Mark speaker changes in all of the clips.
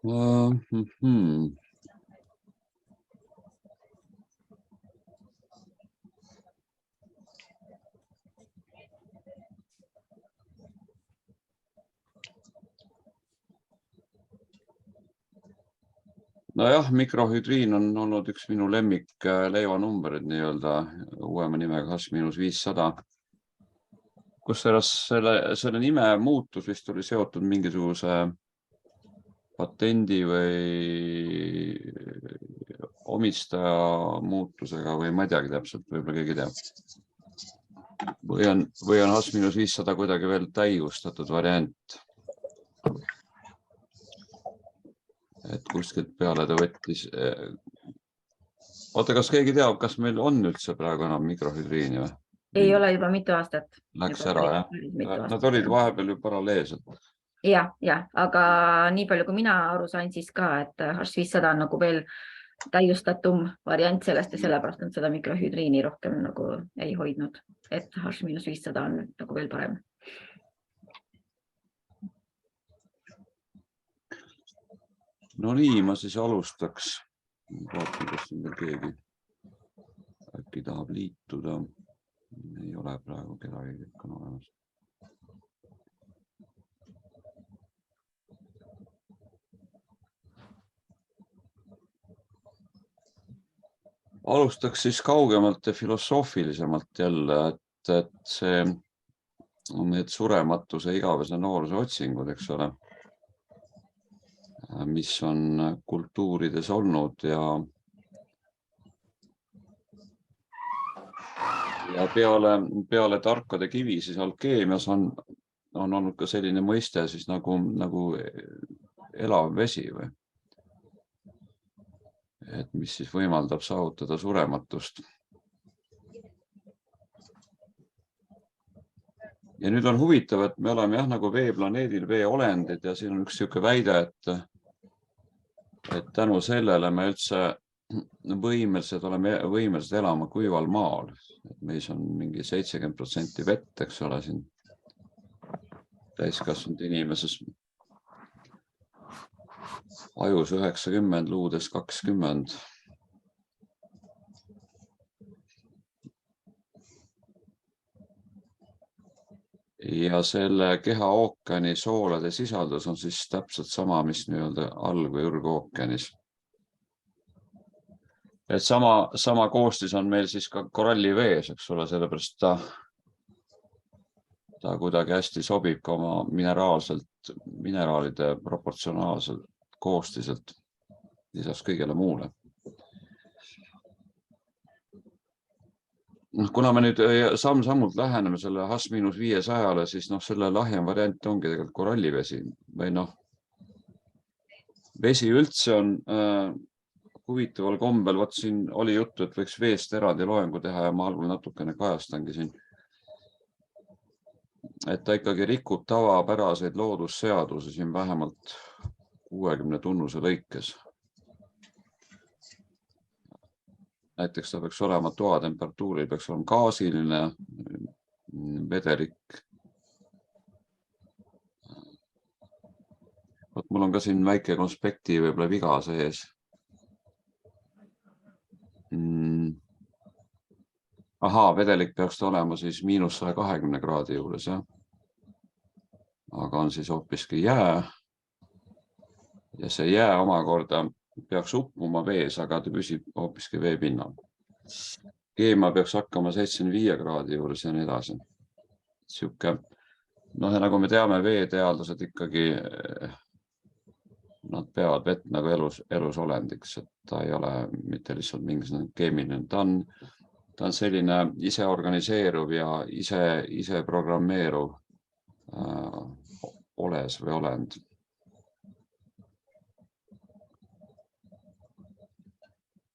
Speaker 1: Nojah, mikrohüdriin on olnud üks minu lemmik leivanumbrid nii-öelda uuema nimega H-500. Kusjuures selle nime muutus vist oli seotud mingisuguse patendi või omistaja muutusega või ma ei teagi täpselt, võib-olla keegi teab. Või on H-500 kuidagi veel täiustatud variant. Et kuskilt peale ta võttis. Oota, kas keegi teab, kas meil on üldse praegu enam mikrohüdriini või?
Speaker 2: Ei ole juba mitu aastat.
Speaker 1: Läks ära, jah? Nad olid vahepeal ju paralleelselt.
Speaker 2: Ja, aga nii palju, kui mina aru sain siis ka, et H500 on nagu veel täiustatum variant sellest ja sellepärast on seda mikrohüdriini rohkem nagu ei hoidnud, et H-500 on nagu veel parem.
Speaker 1: No nii, ma siis alustaks. Vaatan, kas on veel keegi äkki tahab liituda. Ei ole praegu kedagi, kõik on olemas. Alustaks siis kaugemalt ja filosoofilisemalt jälle, et see on need surematuse igavese nooruse otsingud, eks ole, mis on kultuurides olnud ja peale tarkade kivi siis alkeemias on olnud ka selline mõiste siis nagu elav vesi või? Et mis siis võimaldab saavutada surematust. Ja nüüd on huvitav, et me oleme jah nagu veeplaneedil veeolendid ja siin on üks niisugune väide, et tänu sellele me üldse oleme võimelised elama kuival maal. Meis on mingi 70% vett, eks ole, siin täiskasvanud inimeses. Ajus 90, luudes 20. Ja selle keha ookeani soolade sisaldus on siis täpselt sama, mis nii-öelda alg- või ürgookeanis. Et sama koostis on meil siis ka korallivees, eks ole, sellepärast ta kuidagi hästi sobib ka oma mineraalide proportsionaalselt koostiselt lisaks kõigele muule. Kuna me nüüd samm-sammult läheneme selle H-500-le, siis selle lahjem variant ongi tegelikult korallivesi või vesi üldse on huvitaval kombel, vaat siin oli juttu, et võiks veest eraldi loengu teha ja ma algul natukene kajastangi siin. Et ta ikkagi rikub tavapäraseid loodusseadusi siin vähemalt 60 tunnuse lõikes. Näiteks ta peaks olema toatemperatuuril, peaks olema gaasiline, vedelik. Mul on ka siin väike konspekti võib-olla viga sees. Ahaa, vedelik peaks olema siis -120 kraadi juures, jah. Aga on siis hoopiski jää. Ja see jää omakorda peaks uppuma vees, aga ta püsib hoopiski vee pinnal. Keema peaks hakkama 75 kraadi juures ja nii edasi. Siuke, ja nagu me teame, veeteadlased ikkagi, nad peavad vett nagu elus olendiks, et ta ei ole mitte lihtsalt mingisugune keemiline. Ta on selline ise organiseeruv ja ise programmeeruv oles või olend.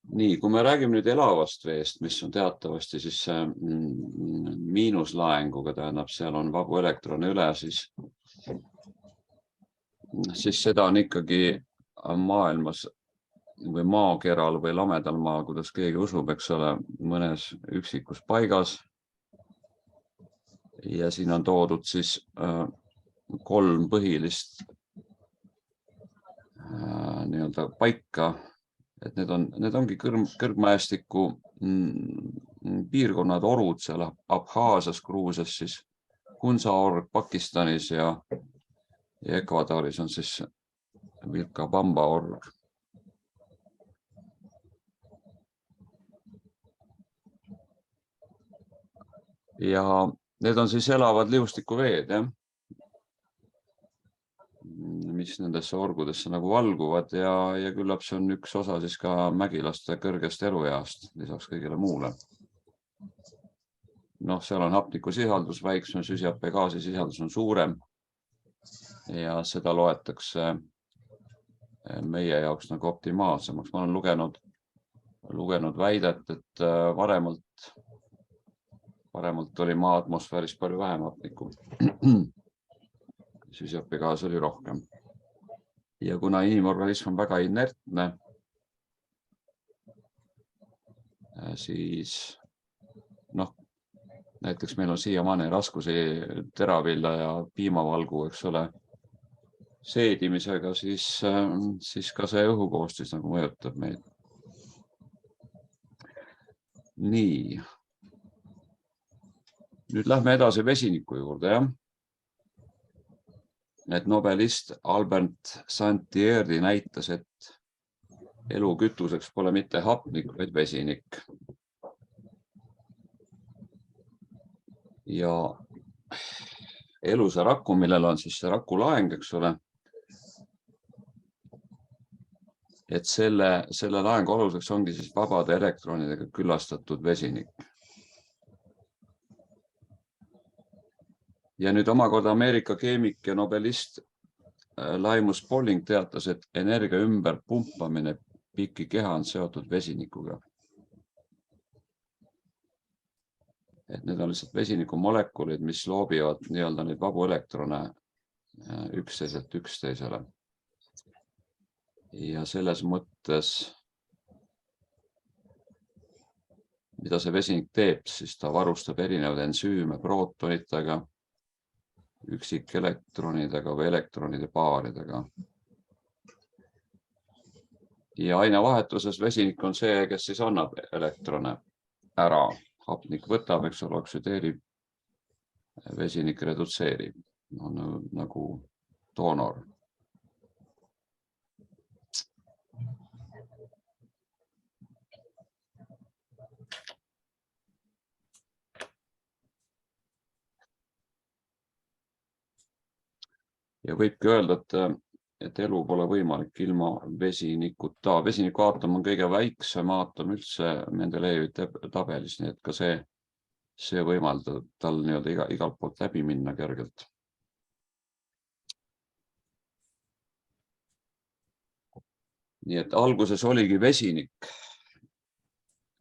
Speaker 1: Nii, kui me räägime nüüd elavast veest, mis on teatavasti siis miinuslaenguga, tähendab, seal on vabu elektrone üle, siis seda on ikkagi maailmas või maakeral või lamedal maal, kuidas keegi usub, eks ole, mõnes üksikus paigas. Ja siin on toodud siis 3 põhilist nii-öelda paika, et need ongi kõrgmäestiku piirkonnad, orud seal Abhaasias, Gruusias, siis Hunza org Pakistanis ja Ecuadoris on siis Vilcabamba org. Ja need on siis elavad liustikuveed, mis nendesse orgudesse nagu valguvad ja küllap see on üks osa siis ka mägilaste kõrgest elueast, lisaks kõigile muule. Noh, seal on hapnikusisaldus väiksem, süsihappegaasi sisaldus on suurem ja seda loetakse meie jaoks nagu optimaalsemaks. Ma olen lugenud väidet, et varemalt oli maa atmosfääris palju vähem hapnikku. Süsihappegaas oli rohkem. Ja kuna inimorganism on väga inertne, siis näiteks meil on siiamaani raskusi teravilja ja piimavalgu, eks ole, seedimisega, siis ka see õhukoostis nagu mõjutab meid. Nii. Nüüd lähme edasi vesiniku juurde, jah. Et nobelist Albert Santierdi näitas, et elukütuseks pole mitte hapnik, vaid vesinik. Ja eluse raku, millel on siis see rakulaeng, eks ole, et selle laengu aluseks ongi siis vabade elektronidega küllastatud vesinik. Ja nüüd omakorda Ameerika keemik ja nobelist Linus Pauling teatas, et energia ümber pumpamine pikki keha on seotud vesinikuga. Et need on lihtsalt vesinikumolekulid, mis loobivad nii-öelda neid vabu elektrone üksteiselt üksteisele. Ja selles mõttes, mida see vesinik teeb, siis ta varustab erinevaid ensüüme prootonitega, üksikelektronidega või elektronide paaridega. Ja ainevahetuses vesinik on see, kes siis annab elektrone ära. Hapnik võtab, eks ole, oksüdeerib, vesinik redutseerib, nagu doonor. Ja võibki öelda, et elu pole võimalik ilma vesinikuta. Vesiniku aatom on kõige väiksem aatom üldse Mendelejevi tabelis, nii et ka see võimaldab tal nii-öelda igalt poolt läbi minna kergelt. Nii et alguses oligi vesinik.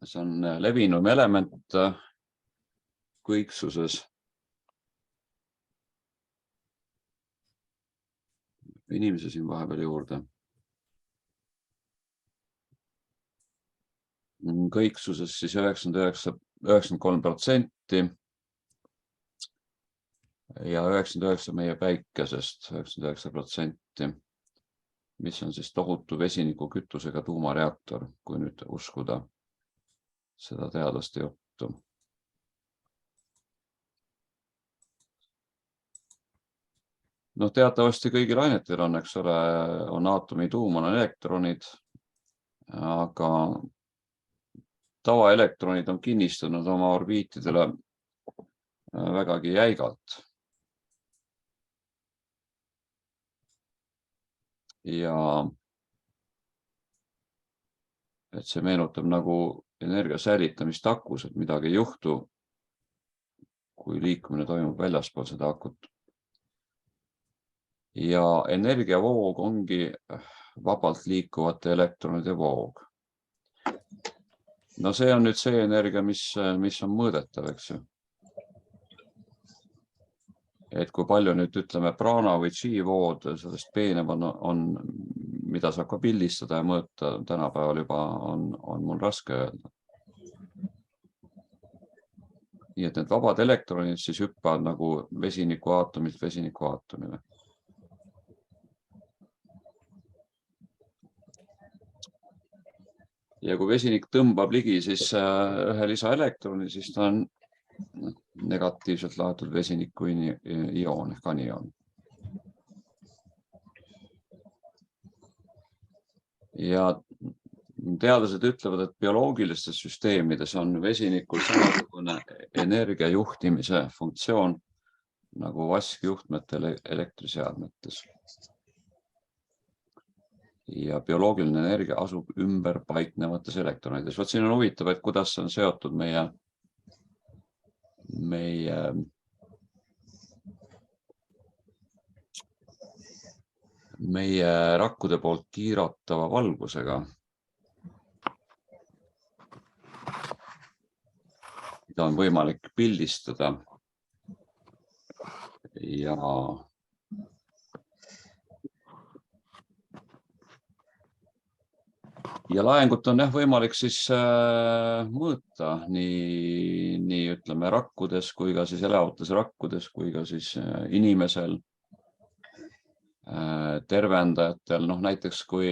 Speaker 1: See on levinum element kõiksuses. Inimese siin vahepeal juurde. Kõiksuses siis 93% ja 99% meie päikesest, 99%, mis on siis tohutu vesiniku kütusega tuumareaktor, kui nüüd uskuda seda teadlaste juttu. Noh, teatavasti kõigil ainetel on, eks ole, on aatomi tuum, on elektronid, aga tavaelektronid on kinnistunud oma orbiitidele vägagi jäigalt. Ja et see meenutab nagu energia säilitamist akus, et midagi ei juhtu, kui liikumine toimub väljaspool seda akut. Ja energiavoog ongi vabalt liikuvate elektronide voog. No see on nüüd see energia, mis on mõõdetav, eks ju. Et kui palju nüüd ütleme prana või chi-vood sellest peenem on, mida saab ka pildistada ja mõõta tänapäeval juba on mul raske öelda. Nii et need vabad elektronid siis hüppavad nagu vesinikuaatomilt vesinikuaatomile. ja kui vesinik tõmbab ligi siis ühe lisaelektroni, siis ta on negatiivselt laetud vesiniku ioon ehk anioon. Ja teadlased ütlevad, et bioloogilistes süsteemides on vesinikul samasugune energiajuhtimise funktsioon nagu vaskjuhtmetel elektriseadmetes. Ja bioloogiline energia asub ümber paiknevates elektronides. Võt siin on huvitav, et kuidas see on seotud meie rakkude poolt kiiratava valgusega. Mida on võimalik pildistada ja laengut on võimalik siis mõõta nii ütleme rakkudes kui ka siis elavates rakkudes kui ka siis inimesel, tervendajatel, näiteks kui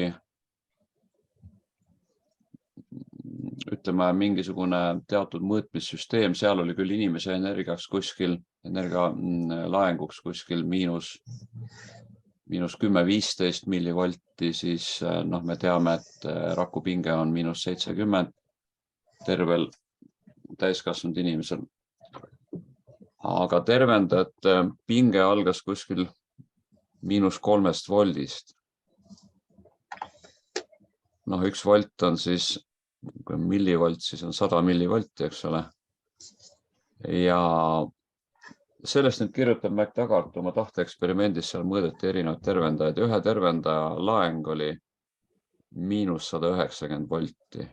Speaker 1: ütleme mingisugune teatud mõõtmissüsteem, seal oli küll inimese energiaks kuskil, energialaenguks kuskil -10–15 millivolti, siis me teame, et rakupinge on -70 tervel täiskasvanud inimesel. Aga tervendajate pinge algas kuskil -3 voldist. 1 volt on siis, kui millivolt, siis on 100 millivolti, eks ole. Ja sellest nüüd kirjutab McTaggart oma tahteeksperimendis, seal mõõdeti erinevad tervendajaid. Ühe tervendaja laeng oli -190 volti.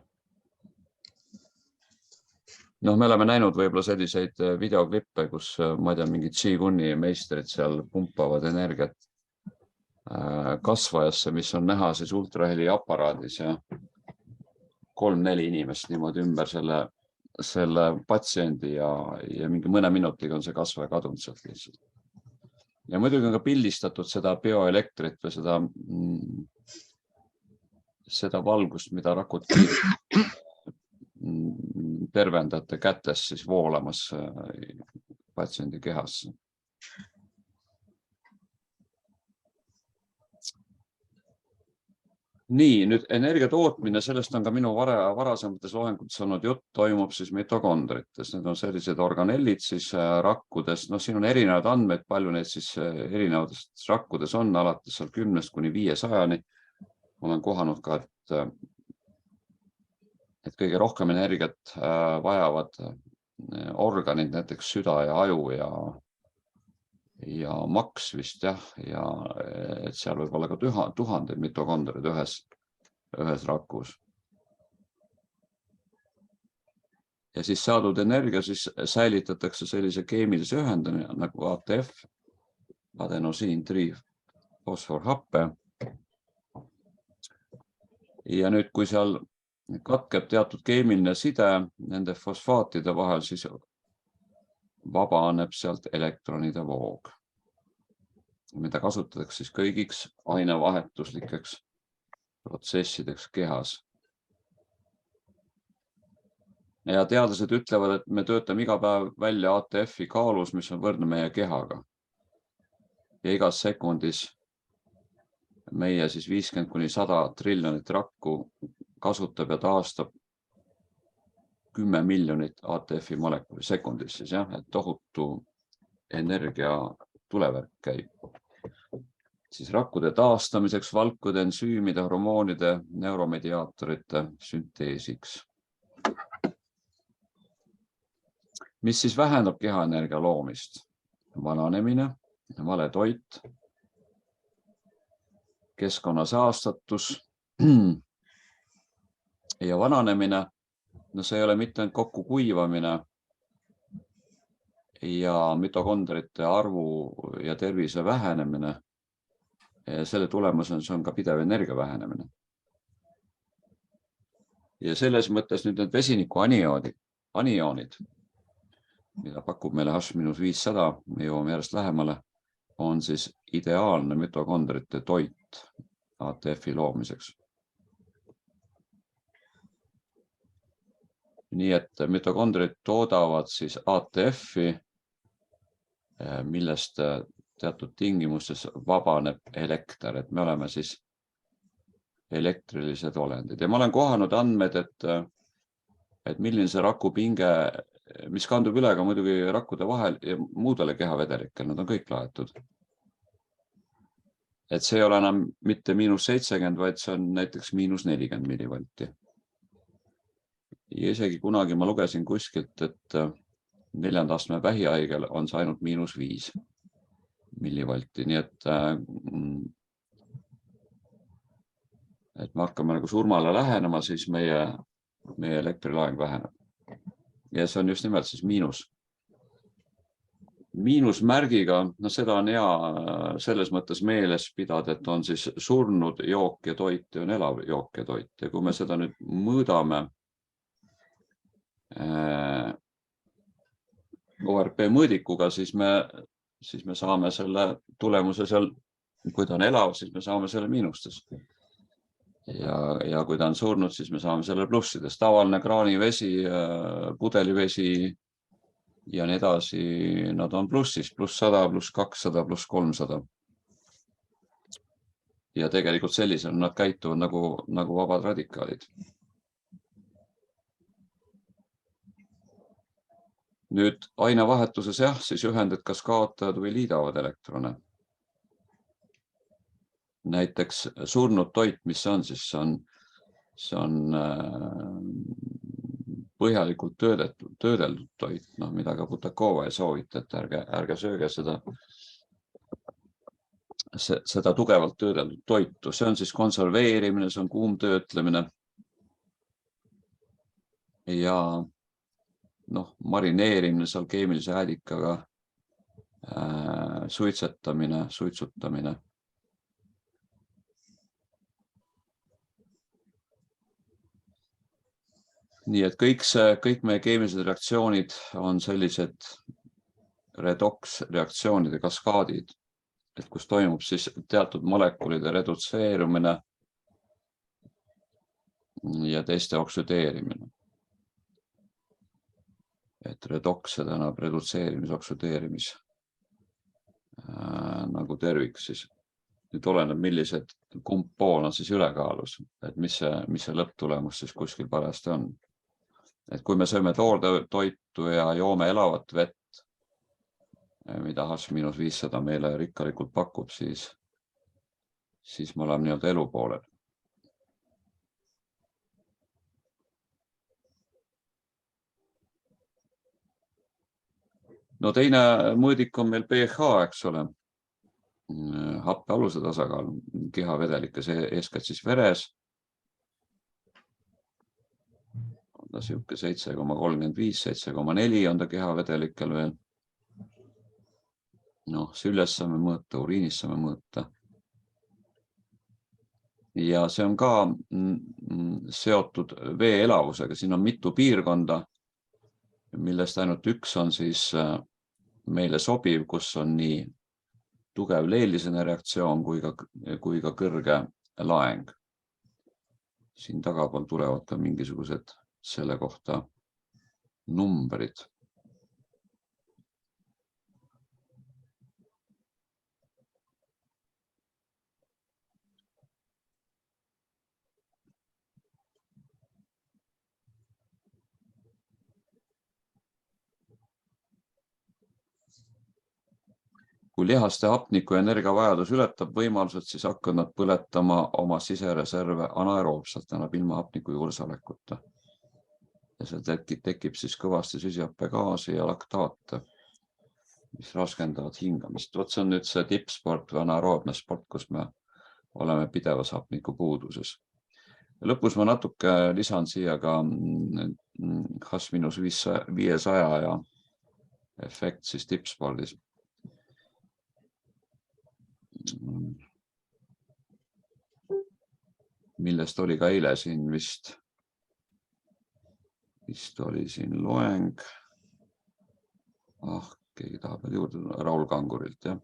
Speaker 1: Me oleme näinud võib-olla selliseid videoklippe, kus ma ei tea, mingid Qiguni meistrid seal pumpavad energiat kasvajasse, mis on näha siis ultraheli aparaadis ja 3-4 inimest niimoodi ümber selle patsiendi ja mingi mõne minutiga on see kasvaja kadunud sealt lihtsalt. Ja muidugi on ka pildistatud seda bioelektrit või seda valgust, mida rakud tervendajate kätes siis voolamas patsiendi kehasse. Nii, nüüd energia tootmine, sellest on ka minu varasemates loengutes olnud jutt, toimub siis mitokondrites. Need on sellised organellid siis rakkudes. Siin on erinevad andmeid, palju neid siis erinevatest rakkudes on, alates 10–500. Olen kohanud ka, et kõige rohkem energiat vajavad organid, näiteks süda ja aju ja maks vist, jah, ja et seal võib olla ka tuhandeid mitokondrid ühes rakus. Ja siis saadud energia siis säilitatakse sellise keemilise ühendamine nagu ATF, adenosiin trifosforhappe. Ja nüüd, kui seal katkeb teatud keemiline side nende fosfaatide vahel, siis vabaneb sealt elektronide voog, mida kasutatakse siis kõigiks ainevahetuslikeks protsessideks kehas. Ja teadlased ütlevad, et me töötame iga päev välja ATF-i kaalus, mis on võrdne meie kehaga. Ja igas sekundis meie siis 50–100 triljonit rakku kasutab ja taastab 10 miljonit ATF-i molekuli sekundis, siis jah, et tohutu energia tulevärk käib. Siis rakkude taastamiseks, valkude, ensüümide, hormoonide, neuromediaatorite sünteesiks. Mis siis vähendab kehaenergia loomist? Vananemine, vale toit, keskkonna saastatus ja vananemine. See ei ole mitte ainult kokku kuivamine ja mitokondrite arvu ja tervise vähenemine. Selle tulemusena see on ka pidev energia vähenemine. Ja selles mõttes nüüd need vesiniku anioonid, mida pakub meile H-500, me jõuame järjest lähemale, on siis ideaalne mitokondrite toit ATF-i loomiseks. nii et mitokondrid toodavad siis ATF-i, millest teatud tingimustes vabaneb elekter, et me oleme siis elektrilised olendid ja ma olen kohanud andmed, et milline see rakupinge, mis kandub üle ka muidugi rakkude vahel ja muudele kehavedelikel, nad on kõik laetud. Et see ei ole enam mitte -70, vaid see on näiteks -40 millivolti. Ja isegi kunagi ma lugesin kuskilt, et 4. astme vähihaigel on see ainult -5 millivolti, nii et me hakkame nagu surmale lähenema, siis meie elektrilaeng väheneb. Ja see on just nimelt siis miinus. Miinusmärgiga, no seda on hea selles mõttes meeles pidada, et on siis surnud jook ja toit ja on elav jook ja toit. Ja kui me seda nüüd mõõdame ORP mõõdikuga, siis me saame selle tulemuse seal, kui ta on elav, siis me saame selle miinustes. Ja kui ta on surnud, siis me saame selle plussides. Tavaline kraanivesi, pudelivesi ja nii edasi, nad on plussis, +100, +200, +300. Ja tegelikult sellisel nad käituvad nagu vabad radikaalid. Nüüd ainevahetuses jah, siis ühended kas kaotavad või liidavad elektrone. Näiteks surnud toit, mis see on, siis see on põhjalikult töödeldud toit, mida ka Butakova ei soovita, et ärge sööge seda tugevalt töödeldud toitu. See on siis konserveerimine, see on kuumtöötlemine ja marineerimine seal keemilise äädikaga, suitsetamine, suitsutamine. Nii et kõik meie keemilised reaktsioonid on sellised redoksreaktsioonide kaskaadid, et kus toimub siis teatud molekulide redutseerumine ja teiste oksüdeerimine. Et redoks tähendab redutseerimis, oksüdeerimis nagu tervik siis. Nüüd oleneb, millised kumb pool on siis ülekaalus, et mis see lõpptulemus siis kuskil parajasti on. Et kui me sööme toortoitu ja joome elavat vett, mida H-500 meile rikkalikult pakub, siis me oleme nii-öelda elu poolel. No teine mõõdik on meil pH, eks ole, happealuse tasakaal kehavedelikes, eeskätt siis veres. On ta sihuke 7,35, 7,4 on ta kehavedelikel veel. Sülles saame mõõta, uriinis saame mõõta. Ja see on ka seotud vee elavusega. Siin on mitu piirkonda, millest ainult üks on siis meile sobiv, kus on nii tugev leelisene reaktsioon kui ka kõrge laeng. Siin tagapool tulevad ka mingisugused selle kohta numbrid. Kui lihaste hapniku ja energiavajadus ületab võimalused, siis hakkavad nad põletama oma sisereserve anaeroobselt, tähendab ilma hapniku juuresolekuta. Ja see tekib siis kõvasti süsihappegaasi ja laktaate, mis raskendavad hingamist. Vot see on nüüd see tippsport või anaeroobne sport, kus me oleme pidevas hapniku puuduses. Lõpus ma natuke lisan siia ka H-500 ja efekt siis tippspordis. Millest oli ka eile siin vist oli siin loeng. Keegi tahab veel juurde, Raul Kangurilt, jah.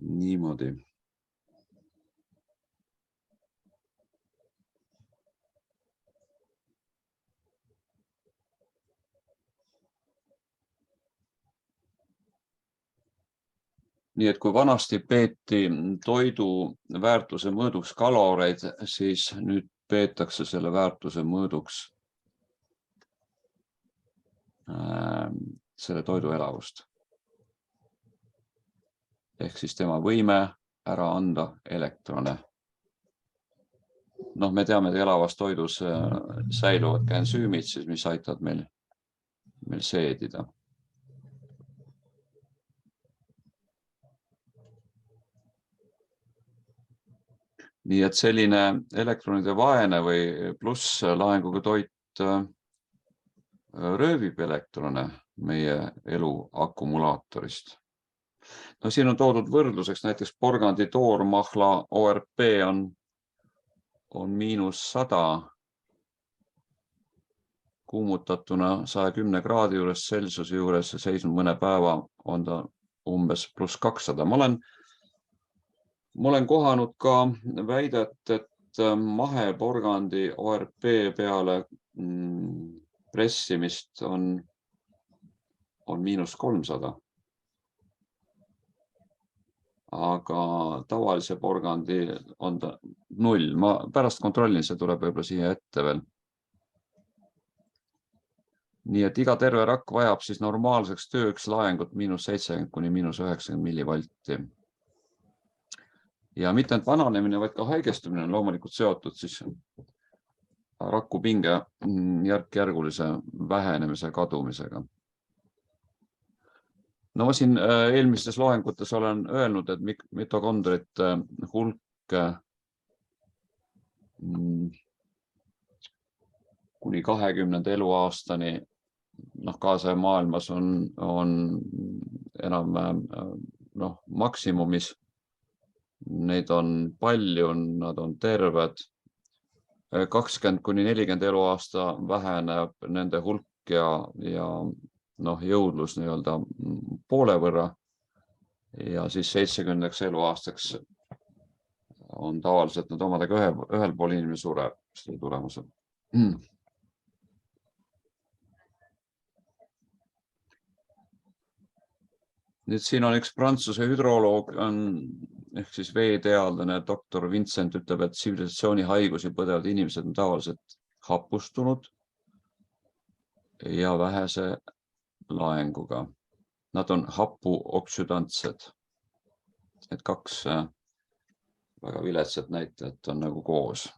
Speaker 1: Niimoodi. Nii et kui vanasti peeti toidu väärtuse mõõduks kaloreid, siis nüüd peetakse selle väärtuse mõõduks selle toidu elavust. Ehk siis tema võime ära anda elektrone. Me teame, et elavas toidus säiluvad ka ensüümid, siis mis aitavad meil seedida. Nii et selline elektronide vaene või pluss laenguga toit röövib elektrone meie elu akumulaatorist. Siin on toodud võrdluseks näiteks porgandi toormahla ORP on -100, kuumutatuna 110 kraadi juures Celsiuse juures ja seisnud mõne päeva on ta umbes +200. Ma olen kohanud ka väidet, et maheporgandi ORP peale pressimist on -300. Aga tavalise porgandi on ta 0. Ma pärast kontrollin, see tuleb võib-olla siia ette veel. Nii et iga terve rakk vajab siis normaalseks tööks laengut -70 kuni -90 millivolti. Ja mitte ainult vananemine, vaid ka haigestumine on loomulikult seotud siis raku pinge järk-järgulise vähenemise kadumisega. Ma siin eelmistes loengutes olen öelnud, et mitokondrite hulk kuni 20. eluaastani kaasaja maailmas on enam maksimumis. Neid on palju, nad on terved. 20 kuni 40 eluaasta väheneb nende hulk ja jõudlus poole võrra ja siis 70 eluaastaks on tavaliselt nad omadega ühel pool inimene sureb selle tulemusel. Nüüd siin on üks prantsuse hüdroloog ehk siis veeteadlane doktor Vincent ütleb, et tsivilisatsiooni haigusi põdevad inimesed on tavaliselt hapustunud ja vähese laenguga. Nad on hapuoksüdantsed. Et kaks väga viletsat näitajat on nagu koos.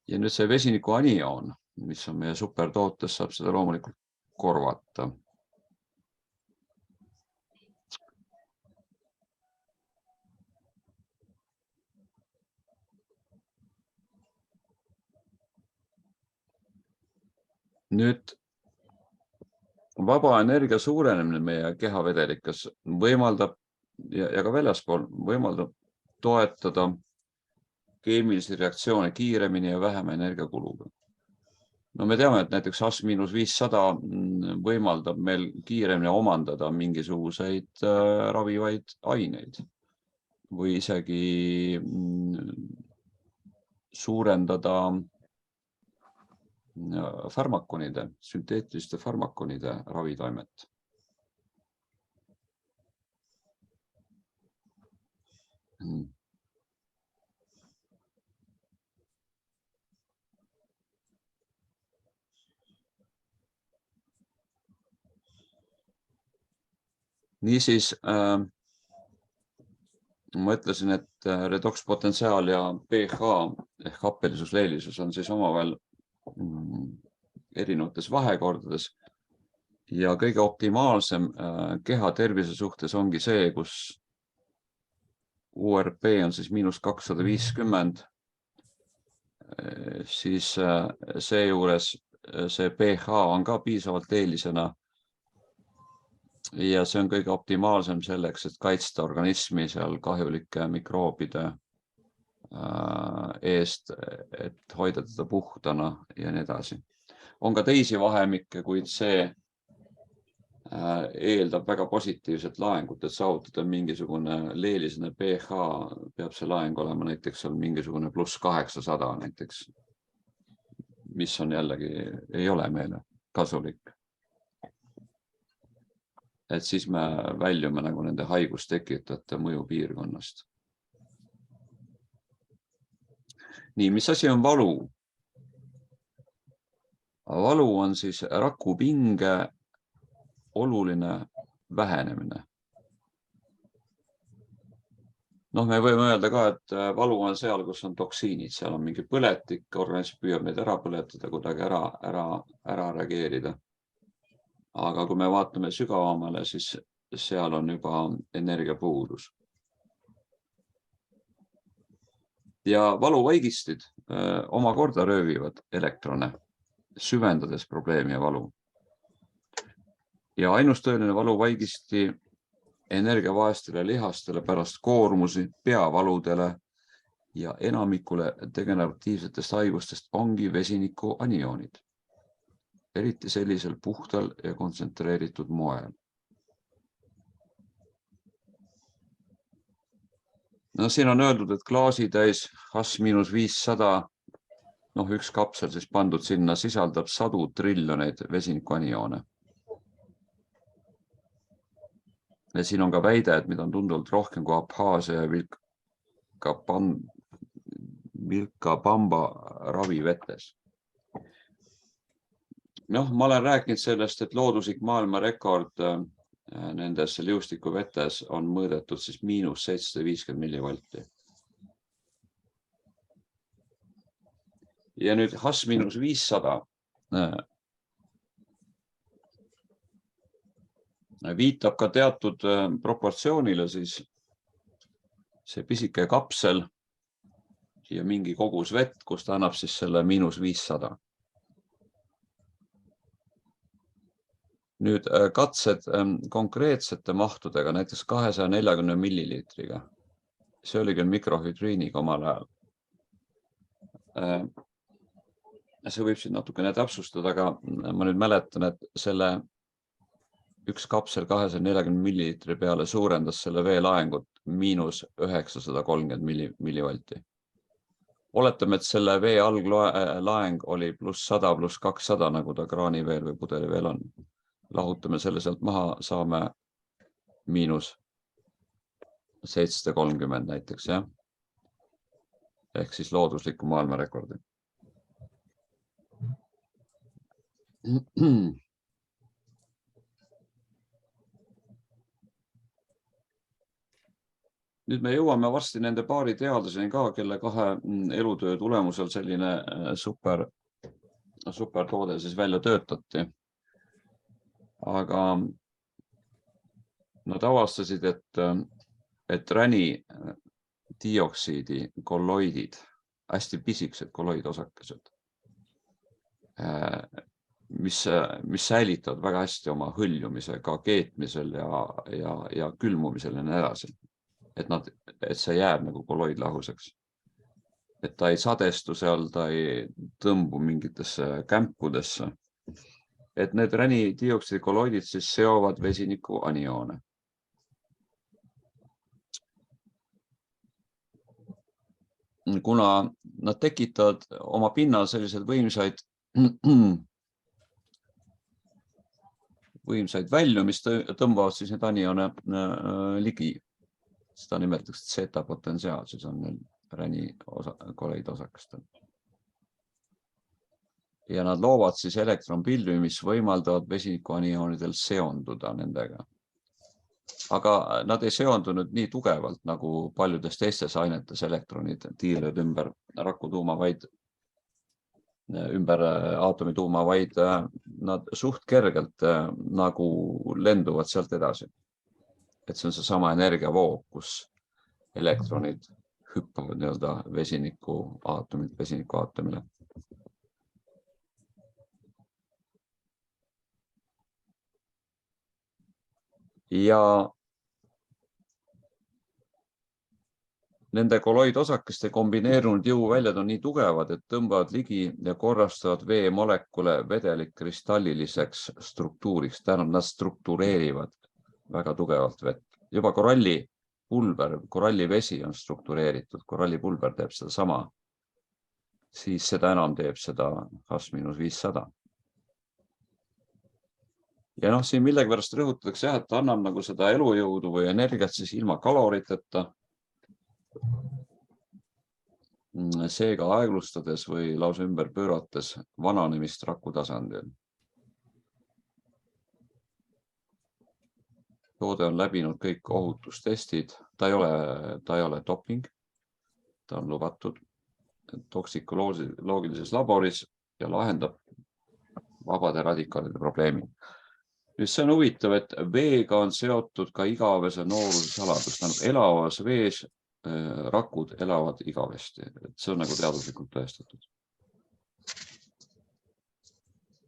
Speaker 1: Ja nüüd see vesiniku anioon, mis on meie supertootes, saab seda loomulikult korvata. Nüüd vaba energia suurenemine meie kehavedelikes võimaldab ja ka väljaspool võimaldab toetada keemilisi reaktsioone kiiremini ja vähem energiakuluga. Me teame, et näiteks H-500 võimaldab meil kiiremini omandada mingisuguseid ravivaid aineid või isegi suurendada sünteetiliste farmakonide ravitaimet. Niisiis, ma ütlesin, et redokspotentsiaal ja pH ehk happelisus, leelisus on siis omavahel erinevates vahekordades ja kõige optimaalsem keha tervise suhtes ongi see, kus URP on siis -250, siis seejuures see pH on ka piisavalt eelisena ja see on kõige optimaalsem selleks, et kaitsta organismi seal kahjulike mikroobide eest, et hoida teda puhtana ja nii edasi. On ka teisi vahemikke, kuid see eeldab väga positiivset laengut, et saavutada mingisugune leelisene pH, peab see laeng olema näiteks seal mingisugune +800 näiteks, mis on jällegi, ei ole meile kasulik. et siis me väljume nagu nende haigustekitajate mõjupiirkonnast. Nii, mis asi on valu? Valu on siis rakupinge oluline vähenemine. Noh, me võime öelda ka, et valu on seal, kus on toksiinid, seal on mingi põletik, organism püüab neid ära põletada, kuidagi ära reageerida. Aga kui me vaatame sügavamale, siis seal on juba energiapuudus. Ja valuvaigistid omakorda röövivad elektrone, süvendades probleemi ja valu. Ja ainus tõeline valuvaigisti energiavaestele lihastele pärast koormusi, peavaludele ja enamikule degeneratiivsetest haigustest ongi vesiniku anioonid, eriti sellisel puhtal ja kontsentreeritud moel. No, siin on öeldud, et klaasitäis H-500, üks kapsel siis pandud sinna, sisaldab 100 triljoneid vesiniku anioone. Ja siin on ka väide, et mida on tunduvalt rohkem kui Abhaasia ja Vilcabamba ravivetes. Ma olen rääkinud sellest, et looduslik maailmarekord nendes liustikuvetes on mõõdetud siis -750 millivolti. Ja nüüd H-500 viitab ka teatud proportsioonile, siis see pisike kapsel ja mingi kogus vett, kus ta annab siis selle -500. Nüüd katsed konkreetsete mahtudega, näiteks 240 milliliitriga. See oli küll mikrohüdriiniga omal ajal. See võib siin natukene täpsustada, aga ma nüüd mäletan, et selle üks kapsel 240 milliliitri peale suurendas selle vee laengut -930 millivolti. Oletame, et selle vee alglaeng oli +100 + 200, nagu ta kraaniveel või pudeliveel on. Lahutame selle sealt maha, saame -730 näiteks, jah? Ehk siis loodusliku maailmarekordi. Nüüd me jõuame varsti nende paari teadlaseni ka, kelle kahe elutöö tulemusel selline supertoode siis välja töötati. Aga nad avastasid, et ränidioksiidi kolloidid, hästi pisikesed kolloidosakesed, mis säilitavad väga hästi oma hõljumise ka keetmisel ja külmumisel ja nii edasi. Et see jääb nagu kolloidlahuseks. Et ta ei sadestu seal, ta ei tõmbu mingitesse kämpudesse. Et need ränidioksiidi kolloidid siis seovad vesiniku anioone. Kuna nad tekitavad oma pinnal sellised võimsaid välju, mis tõmbavad siis need anioone ligi. Seda nimetatakse Z-potentsiaal, siis on neil ränikolloidosakestel. Ja nad loovad siis elektronpilvi, mis võimaldavad vesinikuanioonidel seonduda nendega. Aga nad ei seondunud nii tugevalt nagu paljudes teistes ainetes elektronid tiirlevad ümber rakutuuma, ümber aatomituuma, vaid nad suht kergelt nagu lenduvad sealt edasi. Et see on see sama energiavoog, kus elektronid hüppavad nii-öelda vesiniku aatomile. Ja nende kolloidosakeste kombineerunud jõuväljad on nii tugevad, et tõmbavad ligi ja korrastavad vee molekule vedelik-kristalliliseks struktuuriks. Tähendab, nad struktureerivad väga tugevalt vett. Juba korallivesi on struktureeritud, korallipulber teeb seda sama, siis seda enam teeb seda H-500. Ja noh, siin millegipärast rõhutatakse jah, et ta annab nagu seda elujõudu või energiat siis ilma kaloriteta. Seega aeglustades või lausa ümber pöörates vananemist raku tasandil. Toode on läbinud kõik ohutustestid. Ta ei ole doping. Ta on lubatud toksikoloogilises laboris ja lahendab vabade radikaalide probleemi. Nüüd see on huvitav, et veega on seotud ka igavese nooruse saladus. Elavas vees rakud elavad igavesti. See on nagu teaduslikult tõestatud.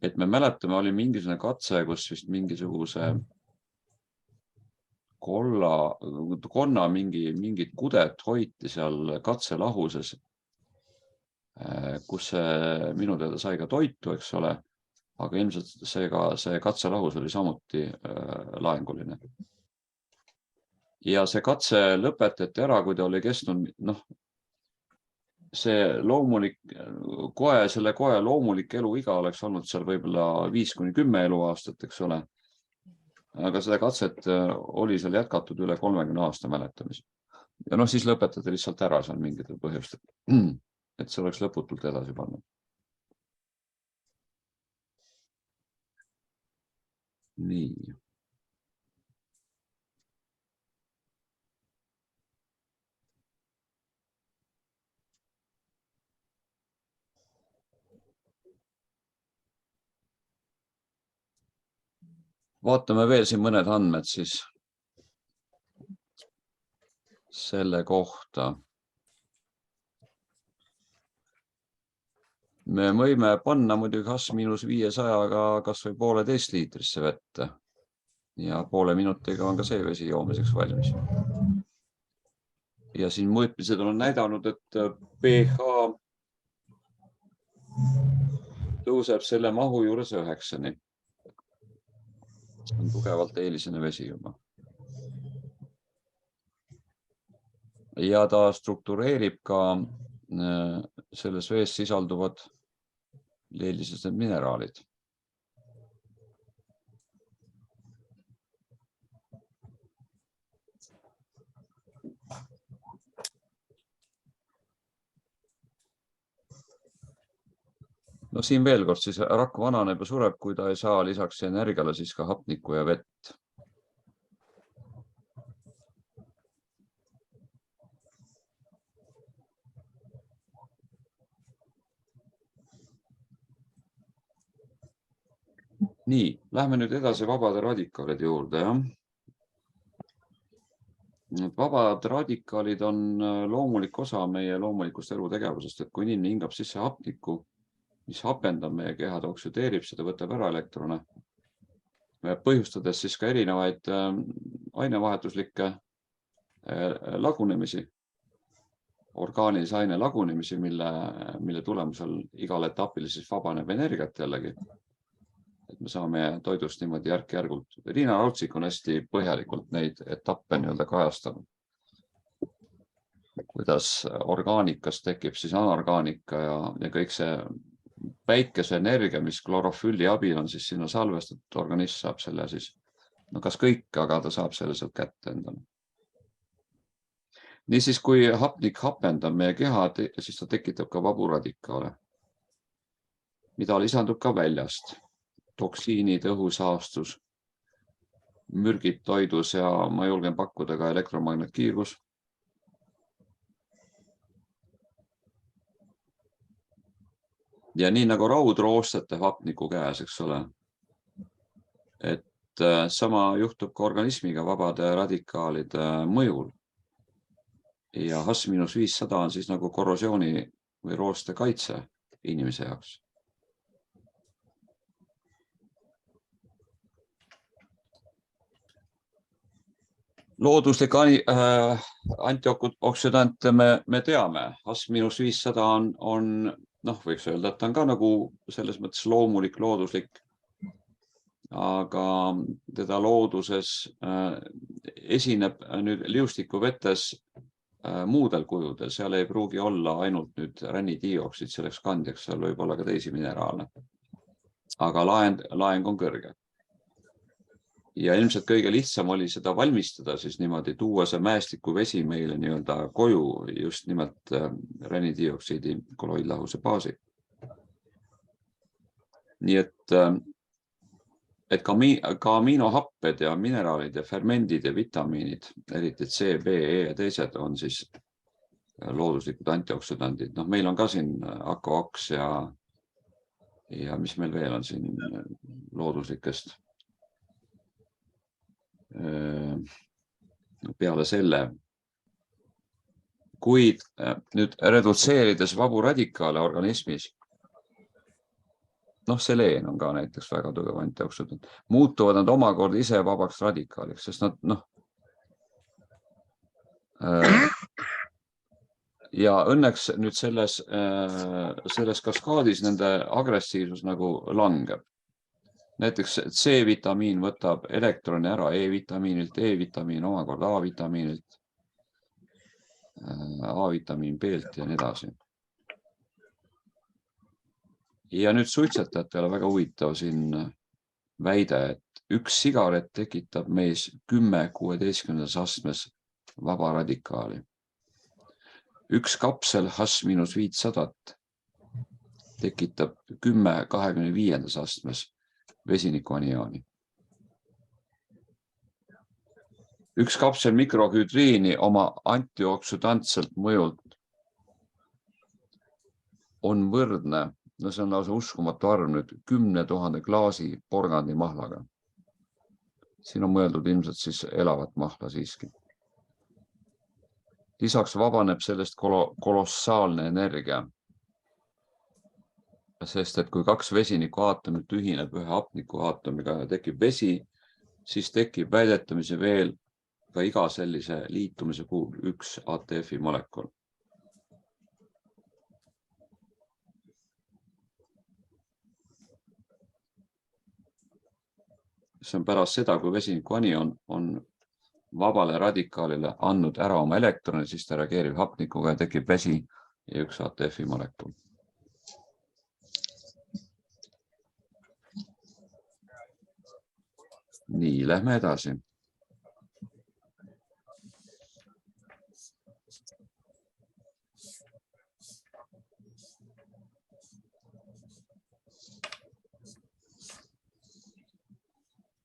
Speaker 1: Et me mäletame, oli mingisugune katse, kus vist mingisuguse konna mingit kudet hoiti seal katselahuses, kus minu teada sai ka toitu, eks ole, aga ilmselt see katselahus oli samuti laenguline. Ja see katse lõpetati ära, kui ta oli kestnud, selle koe loomulik eluiga oleks olnud seal võib-olla 5–10 eluaastat, eks ole. Aga seda katset oli seal jätkatud üle 30 aasta mäletamis. Ja siis lõpetati lihtsalt ära seal mingitel põhjustel, et see oleks lõputult edasi pannud. Nii. Vaatame veel siin mõned andmed siis selle kohta. Me võime panna muidugi +500-ga kas või 1,5 liitrisse vette ja 0,5 minutiga on ka see vesi joomiseks valmis. Ja siin mõõtmised on näidanud, et pH tõuseb selle mahu juures 9-ni. On tugevalt eelisene vesi juba. Ja ta struktureerib ka selles vees sisalduvad eelised mineraalid. Siin veel kord siis rakk vananeb ja sureb, kui ta ei saa lisaks energiale siis ka hapnikku ja vett. Nii, lähme nüüd edasi vabade radikaalide juurde. Vabad radikaalid on loomulik osa meie loomulikust elutegevusest, et kui inimene hingab sisse hapnikku, mis hapendab meie kehad, oksüdeerib seda, võtab ära elektrone, põhjustades siis ka erinevaid ainevahetuslikke lagunemisi, orgaanilise aine lagunemisi, mille tulemusel igal etapil siis vabaneb energiat jällegi. Et me saame toidust niimoodi järk-järgult. Riina Raudsik on hästi põhjalikult neid etappe kajastanud. Kuidas orgaanikast tekib siis anorgaanika ja kõik see päikese energia, mis klorofülli abil on siis sinna salvestatud, organism saab selle siis, kas kõik, aga ta saab selle sealt kätte endale. Niisiis, kui hapnik hapendab meie keha, siis ta tekitab ka vabu radikaale, mida lisandub ka väljast. Toksiinid, õhusaastus, mürgid toidus ja ma julgen pakkuda ka elektromagnetkiirgus. Ja nii nagu raud roostete hapniku käes, eks ole. Et sama juhtub ka organismiga vabade radikaalide mõjul. Ja H-500 on siis nagu korrosiooni või rooste kaitse inimese jaoks. Looduslik antioksidante me teame. H-500 on võiks öelda, et ta on ka nagu selles mõttes loomulik, looduslik, aga teda looduses esineb nüüd liustikuvetes muudel kujudel. Seal ei pruugi olla ainult nüüd rännidiooksid selleks kandjaks, seal võib olla ka teisi mineraale. Aga laeng on kõrge. Ja ilmselt kõige lihtsam oli seda valmistada siis niimoodi, tuua see mäestikuvesi meile nii-öelda koju just nimelt ränidioksiidi kolloidlahuse baasi. Nii et ka aminohapped ja mineraalid ja fermendid ja vitamiinid, eriti C, B, E ja teised on siis looduslikud antioksüdandid. No, meil on ka siin AKOX ja mis meil veel on siin looduslikest peale selle. Kuid nüüd redutseerides vabu radikaale organismis, noh, seleen on ka näiteks väga tugev antioksüdant, muutuvad nad omakorda ise vabaks radikaaliks, sest nad, noh, ja õnneks nüüd selles kaskaadis nende agressiivsus nagu langeb. Näiteks C-vitamiin võtab elektroni ära E-vitamiinilt, E-vitamiin omakorda A-vitamiinilt, A-vitamiin B-lt ja nii edasi. Ja nüüd suitsetajatele väga huvitav siin väide, et üks sigaret tekitab meis 10–16 astmes vaba radikaali. Üks kapsel H-500 tekitab 10–25 astmes vesinikuaniaani. Üks kapsel mikrohüdriini oma antioksüdantselt mõjult on võrdne, no see on lausa uskumatu arv nüüd, 10 000 klaasi porgandi mahlaga. Siin on mõeldud ilmselt siis elavat mahla siiski. Lisaks vabaneb sellest kolossaalne energia. Sest et kui kaks vesinikuaatomit ühineb ühe hapnikuaatomiga ja tekib vesi, siis tekib väidetamise veel ka iga sellise liitumise puhul üks ATF-i molekul. See on pärast seda, kui vesinikuani on vabale radikaalile andnud ära oma elektroni, siis ta reageerib hapnikuga ja tekib vesi ja üks ATF-i molekul. Nii, lähme edasi.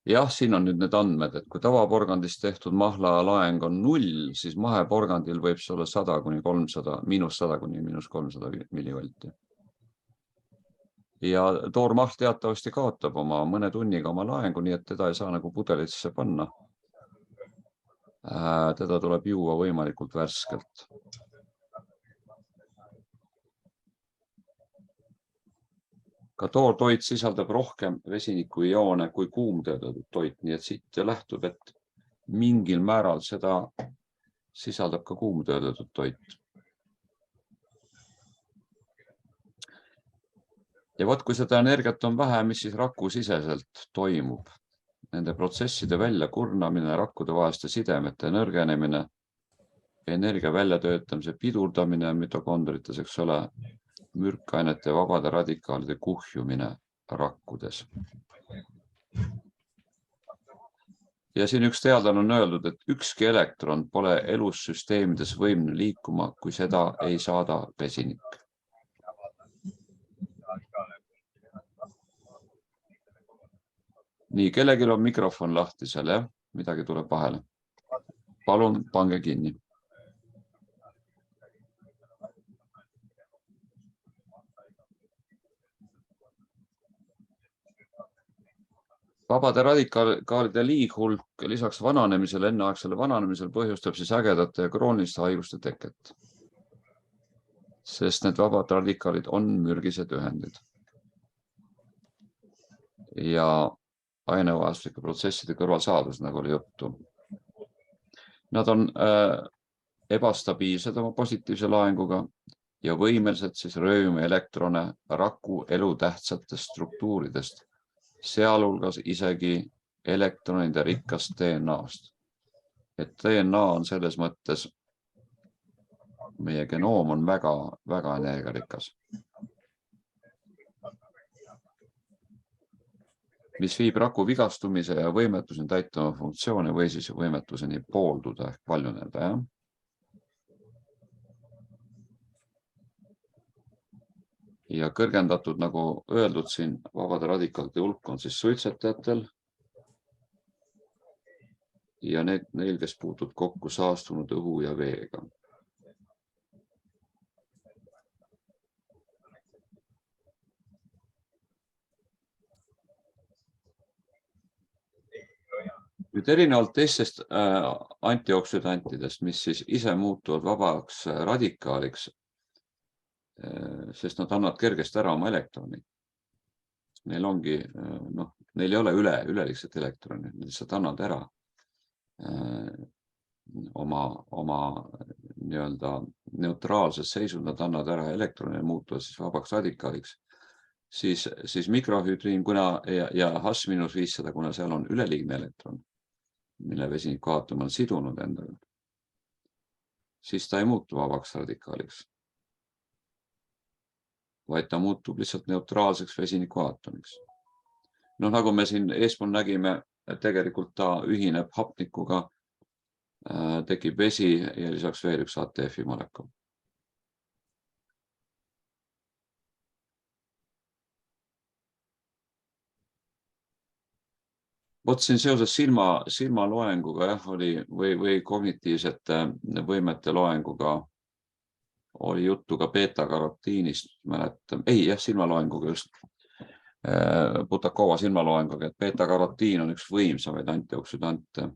Speaker 1: Jah, siin on nüüd need andmed, et kui tavaporgandist tehtud mahla laeng on 0, siis maheporgandil võib see olla 100–300, -100–-300 millivolti. Ja toormahl teatavasti kaotab oma mõne tunniga oma laengu, nii et teda ei saa nagu pudelitesse panna. Teda tuleb juua võimalikult värskelt. Ka toortoit sisaldab rohkem vesinikuioone kui kuumtöödeldud toit, nii et siit lähtub, et mingil määral seda sisaldab ka kuumtöödeldud toit. Ja vot, kui seda energiat on vähe, mis siis rakusiseselt toimub? Nende protsesside väljakurnamine, rakkude vaheliste sidemete nõrgenemine, energia väljatöötamise pidurdamine mitokondrites, eks ole, mürkainete ja vabade radikaalide kuhjumine rakkudes. Ja siin üks teadlane on öeldud, et ükski elektron pole elussüsteemides võimne liikuma, kui seda ei saada vesinik. Nii, kellelgi on mikrofon lahti seal, jah? Midagi tuleb vahele. Palun, pange kinni. Vabade radikaalide liighulk lisaks vananemisele, enneaegsele vananemisele põhjustab siis ägedate ja krooniliste haiguste teket. Sest need vabad radikaalid on mürgised ühendid. Ja ainevahetuslike protsesside kõrvalsaadus, nagu oli juttu. Nad on ebastabiilsed oma positiivse laenguga ja võimelised siis röövima elektrone raku elutähtsatest struktuuridest, sealhulgas isegi elektronide rikkast DNA-st. Et DNA on selles mõttes, meie genoom on väga, väga energiarikas. mis viib raku vigastumise ja võimetuseni täitma funktsioone või siis võimetuseni poolduda ehk paljuneda. Ja? Ja kõrgendatud, nagu öeldud siin, vabade radikaalide hulk on siis suitsetajatel ja neil, kes puutud kokku saastunud õhu ja veega. Nüüd erinevalt teistest antioksüdantidest, mis siis ise muutuvad vabaks radikaaliks, sest nad annavad kergesti ära oma elektroni. Neil ongi, neil ei ole üleliigset elektroni, nad lihtsalt annavad ära oma nii-öelda neutraalses seisund, nad annavad ära elektroni ja muutuvad siis vabaks radikaaliks. Siis mikrohüdriin ja H-500, kuna seal on üleliigne elektron, mille vesinikuaatom on sidunud endaga, siis ta ei muutu vabaks radikaaliks, vaid ta muutub lihtsalt neutraalseks vesinikuaatomiks. Nagu me siin eespool nägime, et tegelikult ta ühineb hapnikuga, tekib vesi ja lisaks veel üks ATF-i molekul. Vot siin seoses silmaloenguga oli või kognitiivsete võimete loenguga oli juttu ka beta-karotiinist, silmaloenguga just, Butakova silmaloenguga, et beta-karotiin on üks võimsamaid antioksüdante,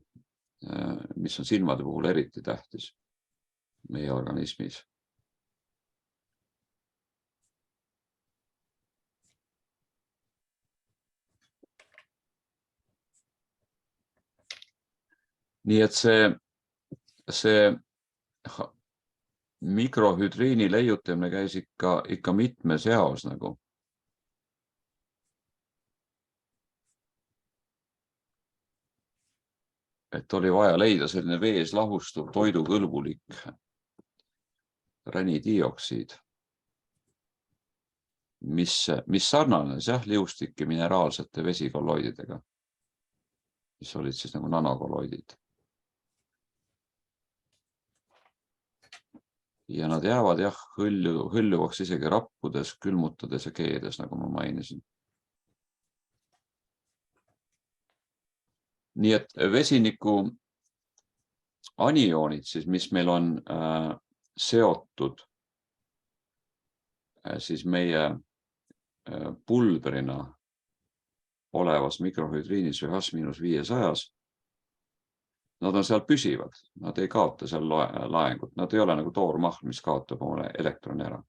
Speaker 1: mis on silmade puhul eriti tähtis meie organismis. Nii et see mikrohüdriini leiutamine käis ikka mitmes eos nagu. Et oli vaja leida selline vees lahustuv toidukõlbulik ränidioksiid, mis sarnanes liustike mineraalsete vesikolloididega, mis olid siis nagu nanokolloidid. Ja nad jäävad hõljuvaks isegi rappudes, külmutades ja keedes, nagu ma mainisin. Nii et vesiniku anioonid, siis, mis meil on seotud siis meie pulbrina olevas mikrohüdriinis või H-500, nad on seal püsivad, nad ei kaota seal laengut, nad ei ole nagu toormahl, mis kaotab oma elektroni ära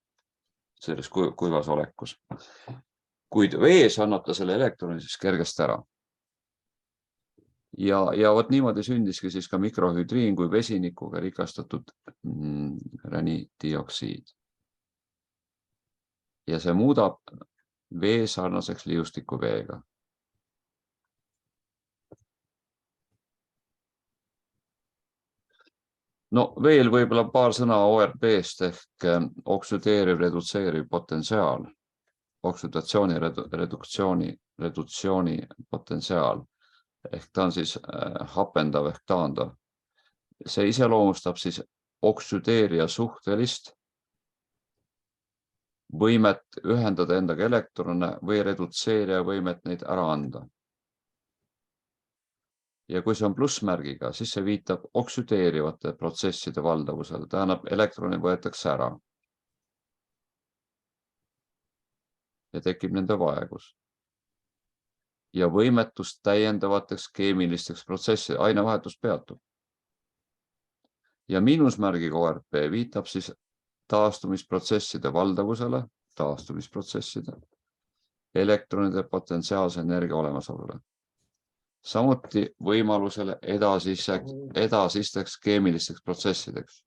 Speaker 1: selles kuivas olekus. Kuid vees annab ta selle elektroni siis kergesti ära. Ja vot niimoodi sündiski siis ka mikrohüdriin kui vesinikuga rikastatud ränidioksiid. Ja see muudab vee sarnaseks liustiku veega. Veel võib-olla paar sõna ORP-st ehk oksüdeeriv redutseeriv potentsiaal, oksüdatsiooni redutsiooni potentsiaal. Ehk ta on siis hapendav ehk taandav. See iseloomustab siis oksüdeerija suhtelist võimet ühendada endaga elektrone või redutseerija võimet neid ära anda. Ja kui see on plussmärgiga, siis see viitab oksüdeerivate protsesside valdavusele. Tähendab, elektroni võetakse ära. Ja tekib nende vaegus. Ja võimetust täiendavateks keemilisteks protsessi, ainevahetus peatub. Ja miinusmärgiga ORP viitab siis taastumisprotsesside valdavusele, elektronide potentsiaalse energia olemasolule. Samuti võimalusele edasisteks keemilisteks protsessideks.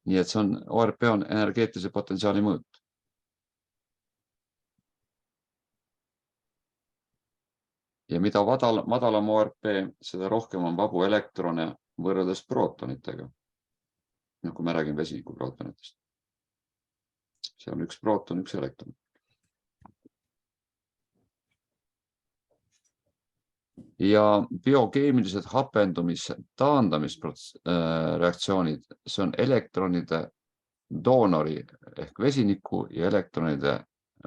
Speaker 1: Nii et see on, ORP on energeetilise potentsiaali mõõt. Ja mida madalam ORP, seda rohkem on vabu elektrone võrreldes prootonitega. Kui me räägime vesinikuprootonitest. See on üks prooton, üks elektron. ja biokeemilised taandamisreaktsioonid, see on elektronide doonori ehk vesiniku ja elektronide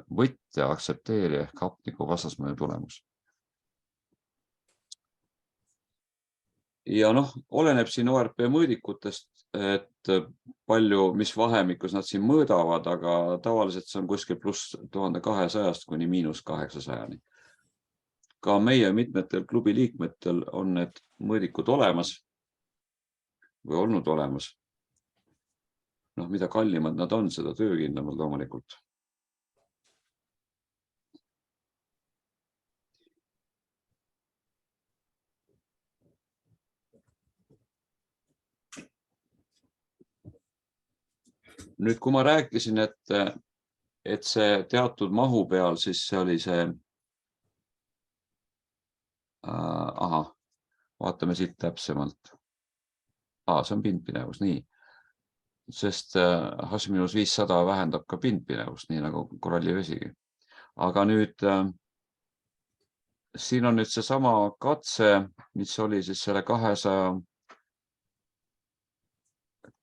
Speaker 1: võtja aktsepteerija ehk hapniku vastasmõju tulemus. Ja oleneb siin ORP mõõdikutest, et palju, mis vahemikus nad siin mõõdavad, aga tavaliselt see on kuskil pluss 1200 kuni -800. Ka meie mitmetel klubi liikmetel on need mõõdikud olemas või olnud olemas. Mida kallimad nad on, seda töökindlamad loomulikult. Nüüd, kui ma rääkisin, et see teatud mahu peal, siis see oli see, vaatame siit täpsemalt. See on pindpinevus, nii. Sest H-500 vähendab ka pindpinevust, nii nagu korallivesigi. Aga nüüd, siin on nüüd see sama katse, mis oli siis selle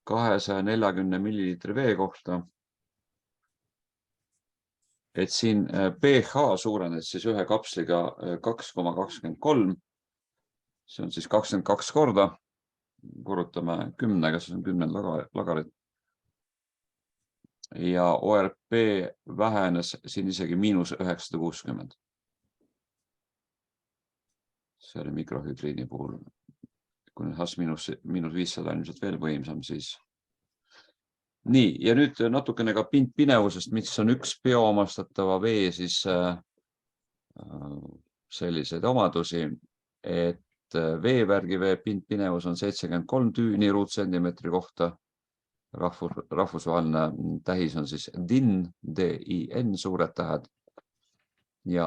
Speaker 1: 240 milliliitri vee kohta. Et siin pH suurenes siis ühe kapsliga 2,23. See on siis 22 korda. Korrutame 10-ga, see on 10 lagarit. Ja ORP vähenes siin isegi -960. See oli mikrohüdriini puhul. Kui nüüd H-500 ilmselt veel võimsam, siis. Nii, ja nüüd natukene ka pindpinevusest, mis on üks bioomastatava vee siis selliseid omadusi, et veevärgivee pindpinevus on 73 tüüni ruutsentimeetri kohta. Rahvusvaheline tähis on siis DIN, D-I-N, suured tähed.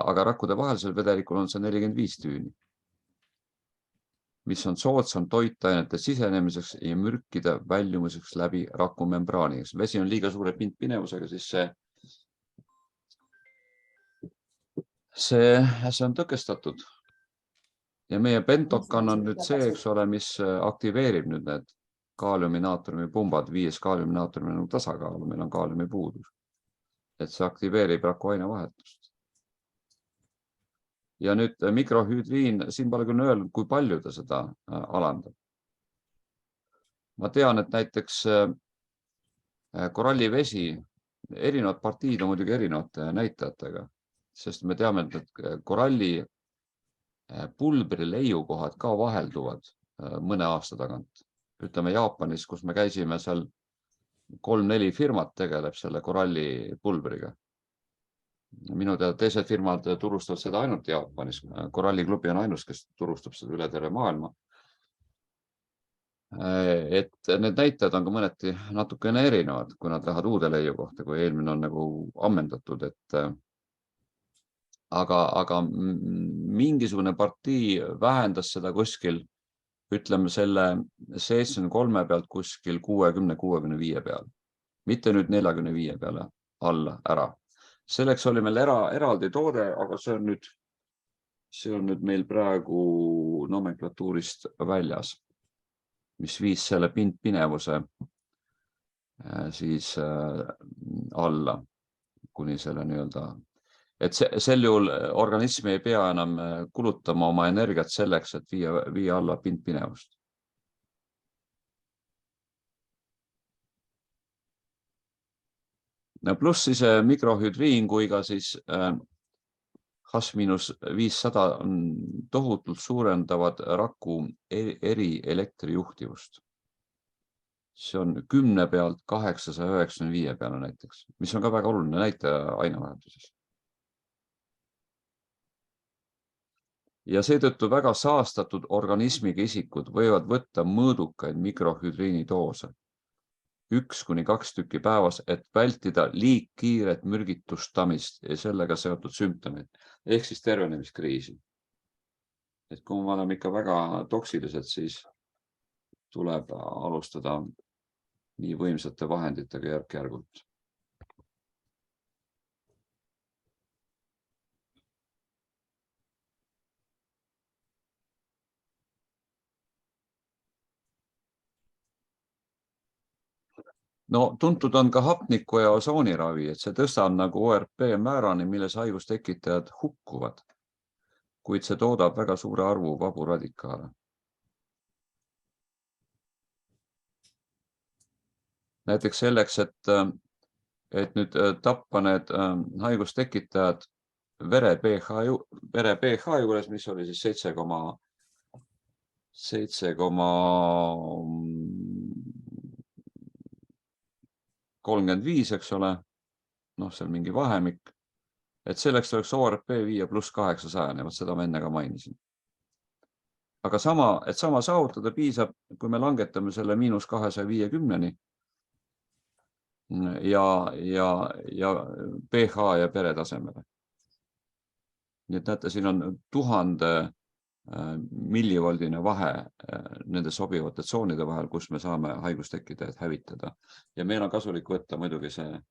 Speaker 1: Aga rakkude vahelisel vedelikul on see 45 tüüni, mis on soodsam toitainete sisenemiseks ja mürkide väljumiseks läbi rakumembraani. Vesi on liiga suure pindpinevusega, siis see on tõkestatud. Ja meie pentokan on nüüd see, eks ole, mis aktiveerib nüüd need kaaliuminaatriumi pumbad, 5 kaaliuminaatriumi on tasakaalu, meil on kaaliumi puudus. Et see aktiveerib rakuaine vahetust. Ja nüüd mikrohüdriin, siin pole küll öelnud, kui palju ta seda alandab. Ma tean, et näiteks korallivesi, erinevad partiid on muidugi erinevate näitajatega, sest me teame, et koralli pulbri leiukohad ka vahelduvad mõne aasta tagant. Ütleme Jaapanis, kus me käisime seal 3-4 firmat tegeleb selle koralli pulbriga. Minu teada teised firmad turustavad seda ainult Jaapanis. Koralliklubi on ainus, kes turustab seda üle terve maailma. Et need näitajad on ka mõneti natukene erinevad, kui nad lähevad uude leiu kohta, kui eelmine on nagu ammendatud. Aga mingisugune partii vähendas seda kuskil, ütleme selle 73 pealt kuskil 60-65 peal. Mitte nüüd 45 peale alla ära. Selleks oli meil eraldi toode, aga see on nüüd meil praegu nomenklatuurist väljas, mis viis selle pindpinevuse siis alla kuni selle nii-öelda. Et sel juhul organism ei pea enam kulutama oma energiat selleks, et viia alla pindpinevust. Pluss siis mikrohüdriin kui ka siis H-500 tohutult suurendavad raku erielektrijuhtivust. See on 10 pealt 895 peale näiteks, mis on ka väga oluline näitaja ainevahetuses. Ja seetõttu väga saastatud organismiga isikud võivad võtta mõõdukaid mikrohüdriini doose. 1-2 tükki päevas, et vältida liigkiiret mürgitustamist ja sellega seotud sümptomid, ehk siis tervenemiskriisi. Et kui me oleme ikka väga toksilised, siis tuleb alustada nii võimsate vahenditega järk-järgult. No tuntud on ka hapniku ja osooniravi, et see tõstab nagu ORP määrani, milles haigustekitajad hukkuvad, kuid see toodab väga suure arvu vabu radikaale. Näiteks selleks, et nüüd tappa need haigustekitajad vere pH juures, mis oli siis 7,35, eks ole, noh, see on mingi vahemik, et selleks tuleks ORP viia +800, vot seda ma enne ka mainisin. Aga et sama saavutada piisab, kui me langetame selle -250-ni ja pH ja pere tasemele. Nii et näete, siin on 1000 millivoldine vahe nende sobivate tsoonide vahel, kus me saame haigustekitajad hävitada. Ja meil on kasulik võtta muidugi see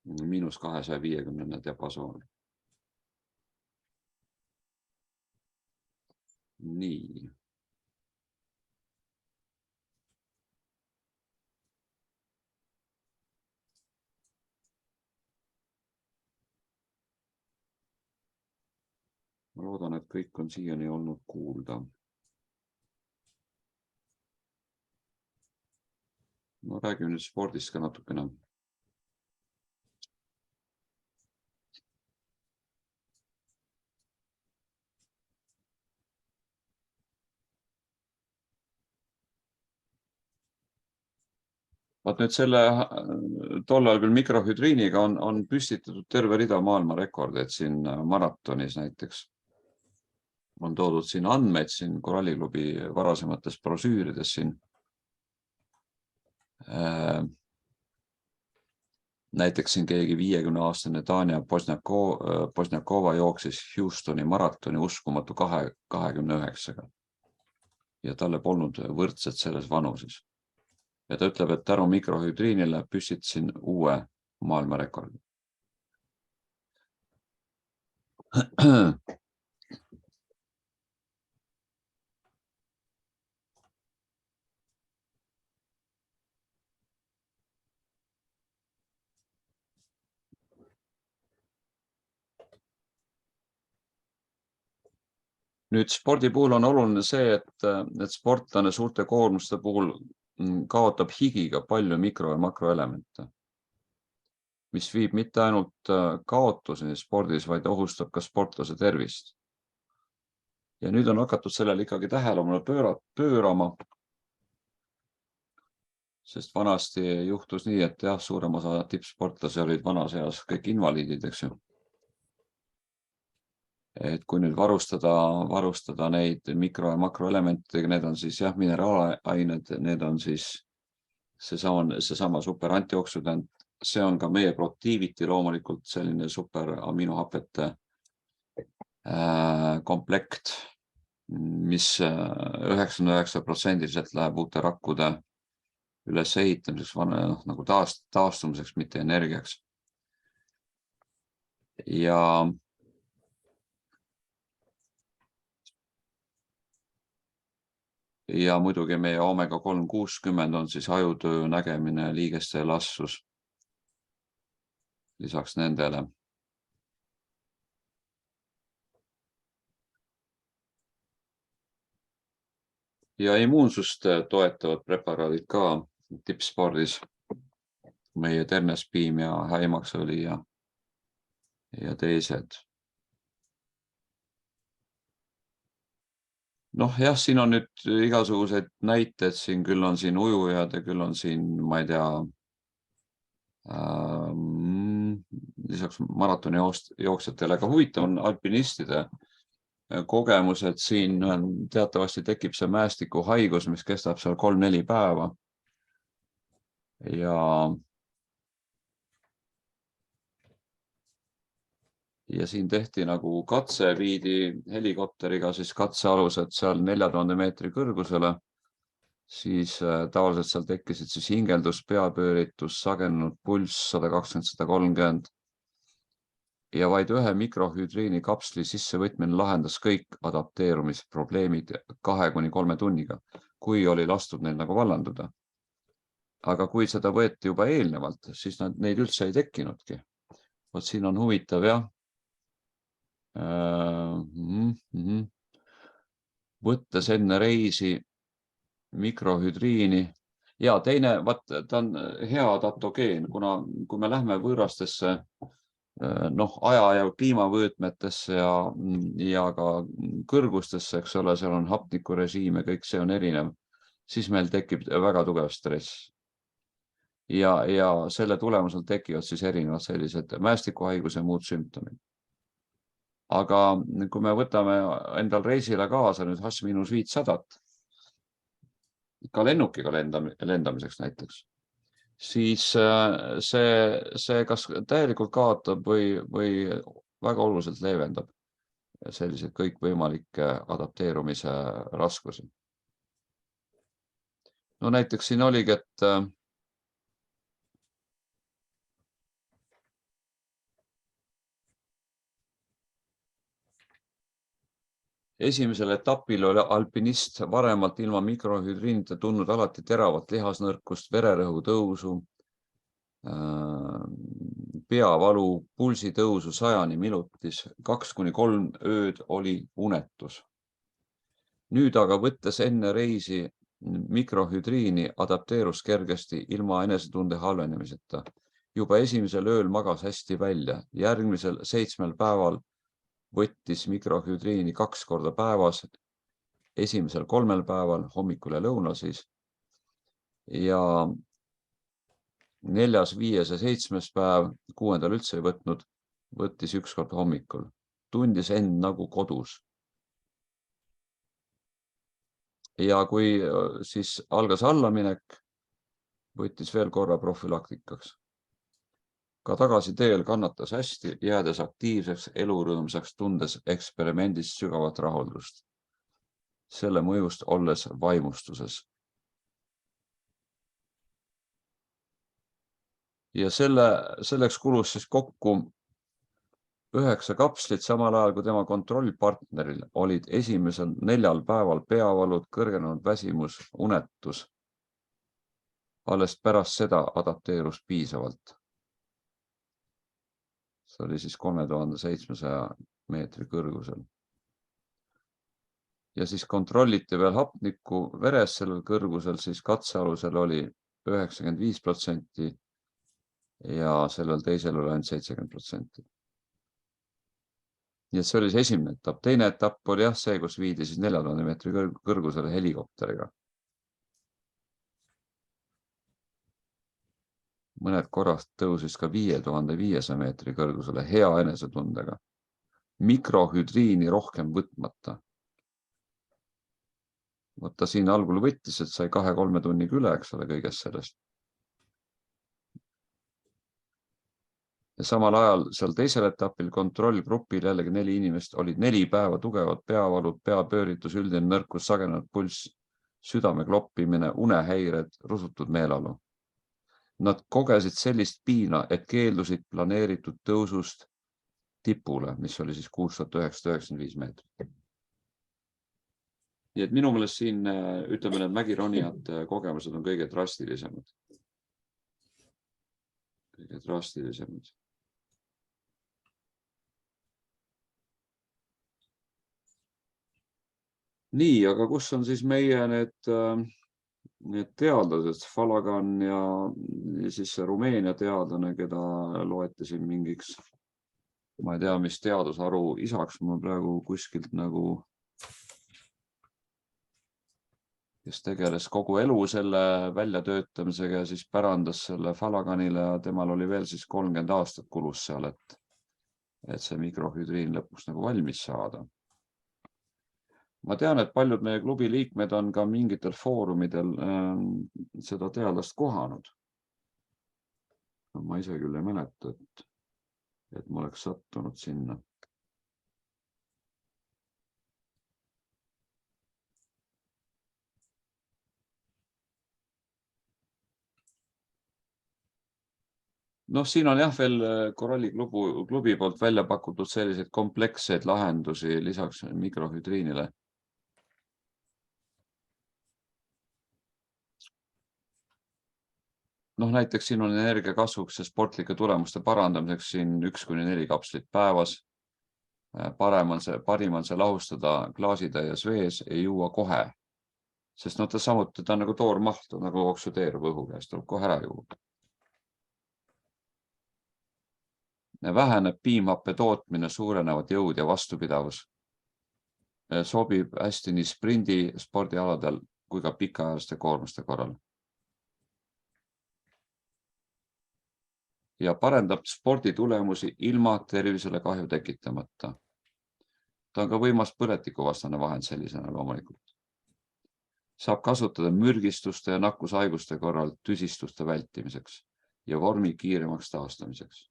Speaker 1: -250 diapasoon. Nii. Ma loodan, et kõik on siiani olnud kuulda. No räägime nüüd spordist ka natukene. Vaat nüüd tollal küll mikrohüdriiniga on püstitatud terve rida maailmarekordeid siin maratonis näiteks. On toodud siin andmeid siin koralliklubi varasemates brosüürides siin. Näiteks siin keegi 50-aastane Tanja Bosniakova jooksis Houstoni maratoni uskumatu 29-ga. Ja talle polnud võrdset selles vanuses. Ja ta ütleb, et tänu mikrohüdriinile püstitasin uue maailmarekordi. Nüüd spordi puhul on oluline see, et sportlane suurte koormuste puhul kaotab higiga palju mikro- ja makroelemente, mis viib mitte ainult kaotuseni spordis, vaid ohustab ka sportlase tervist. Ja nüüd on hakatud sellele ikkagi tähelepanu pöörama, sest vanasti juhtus nii, et jah, suurem osa tippsportlasi olid vanas eas kõik invaliidid, eks ju. Et kui nüüd varustada neid mikro- ja makroelementidega, need on siis jah, mineraalained, need on siis seesama super antioksüdant, see on ka meie proteiiviti loomulikult selline super aminohapete komplekt, mis 99% läheb uute rakkude ülesehitamiseks, nagu taastumiseks, mitte energiaks. Ja muidugi meie omega 360 on siis ajutöö, nägemine, liigeste elastsus lisaks nendele. Ja immuunsust toetavad preparaadid ka tippspordis, meie Ternespiim ja Häimaksõli ja teised. Noh, jah, siin on nüüd igasuguseid näiteid, siin küll on siin ujujad ja küll on siin, ma ei tea, lisaks maratoni jooksjatele ka huvitav on alpinistide kogemus, et siin teatavasti tekib see mäestikuhaigus, mis kestab seal 3-4 päeva. Ja siin tehti nagu katse, viidi helikopteriga siis katsealused seal 4000 meetri kõrgusele, siis tavaliselt seal tekkisid siis hingeldus, peapööritus, sagenenud pulss 120-130 ja vaid ühe mikrohüdriini kapsli sissevõtmine lahendas kõik adapteerumisprobleemid 2-3 tunniga, kui oli lastud neil nagu vallanduda. Aga kui seda võeti juba eelnevalt, siis neid üldse ei tekkinudki. Vot siin on huvitav, jah. Võttes enne reisi mikrohüdriini. Ja teine, ta on hea datogeen, kuna kui me lähme võõrastesse aja ja kliimavõõtmetesse ja ka kõrgustesse, eks ole, seal on hapnikurežiim ja kõik see on erinev, siis meil tekib väga tugev stress. Ja selle tulemusel tekivad siis erinevad sellised mäestikuhaiguse ja muud sümptomid. Aga kui me võtame endal reisile kaasa nüüd H-500, ka lennukiga lendamiseks näiteks, siis see kas täielikult kaotab või väga oluliselt leevendab selliseid kõikvõimalikke adapteerumise raskusi. No näiteks siin oligi, et esimesel etapil oli alpinist varemalt ilma mikrohüdriinita tundnud alati teravat lihasnõrkust, vererõhu tõusu, peavalu, pulsi tõusu 100 minutis, 2–3 ööd oli unetus. Nüüd aga võttes enne reisi mikrohüdriini adapteerus kergesti ilma enesetunde halvenemiseta. Juba esimesel ööl magas hästi välja, järgmisel 7 päeval võttis mikrohüdriini 2 korda päevas, esimesel 3 päeval, hommikul ja lõunal siis, ja 4., 5. ja 7. päev, 6. üldse ei võtnud, võttis 1 kord hommikul, tundis end nagu kodus. Ja kui siis algas allaminek, võttis veel korra profülaktikaks. Ka tagasi teel kannatas hästi, jäädes aktiivseks, elurõõmsaks, tundes eksperimendist sügavat rahuldust. Selle mõjust olles vaimustuses. Ja selleks kulus siis kokku 9 kapslit, samal ajal kui tema kontrollpartneril olid esimesel 4 päeval peavalud, kõrgenenud väsimus, unetus. Alles pärast seda adapteerus piisavalt. See oli siis 3700 meetri kõrgusel. Ja siis kontrolliti veel hapnikku veres sellel kõrgusel, siis katsealusel oli 95% ja sellel teisel oli ainult 70%. Nii et see oli see esimene etapp. Teine etapp oli see, kus viidi siis 4000 meetri kõrgusele helikopteriga. Mõned korrast tõusis ka 5500 meetri kõrgusele hea enesetundega. Mikrohüdriini rohkem võtmata. Võtta siin algul võttis, et sai 2–3 tunniga üle, eks ole, kõigest sellest. Ja samal ajal seal teisel etapil kontrollgrupil jällegi 4 inimest olid 4 päeva tugevad peavalud, peapööritus, üldine nõrkus, sagenenud pulss, südame kloppimine, unehäired, rusutud meeleolu. Nad kogesid sellist piina, et keeldusid planeeritud tõusust tipule, mis oli siis 6995 meetrit. Nii et minu meelest siin, ütleme, need mägironijate kogemused on kõige drastilisemad. Kõige drastilisemad. Nii, aga kus on siis meie need teadlased, Falagan ja siis see Rumeenia teadlane, keda loeti siin mingiks, ma ei tea, mis teadusharu isaks, ma praegu kuskilt nagu, kes tegeles kogu elu selle väljatöötamisega ja siis pärandas selle Falaganile ja temal oli veel siis 30 aastat kulus seal, et see mikrohüdriin lõpuks nagu valmis saada. Ma tean, et paljud meie klubi liikmed on ka mingitel foorumidel seda teadlast kohanud. Ma ise küll ei mäleta, et ma oleks sattunud sinna. Noh, siin on jah veel koralliklubi poolt välja pakutud selliseid kompleksseid lahendusi lisaks mikrohüdriinile. näiteks siin on energia kasvuks ja sportlike tulemuste parandamiseks siin 1–4 kapslit päevas. Parim on see lahustada klaasitäies vees ja juua kohe, sest samuti ta on nagu toormaht, nagu oksüdeerub õhu käest, tuleb kohe ära juua. Väheneb piimhappe tootmine, suurenevad jõud ja vastupidavus. Sobib hästi nii sprindi spordialadel kui ka pikaajaliste koormuste korral. Ja parendab sporditulemusi ilma tervisele kahju tekitamata. Ta on ka võimas põletikuvastane vahend sellisena loomulikult. Saab kasutada mürgistuste ja nakkushaiguste korral tüsistuste vältimiseks ja vormi kiiremaks taastamiseks.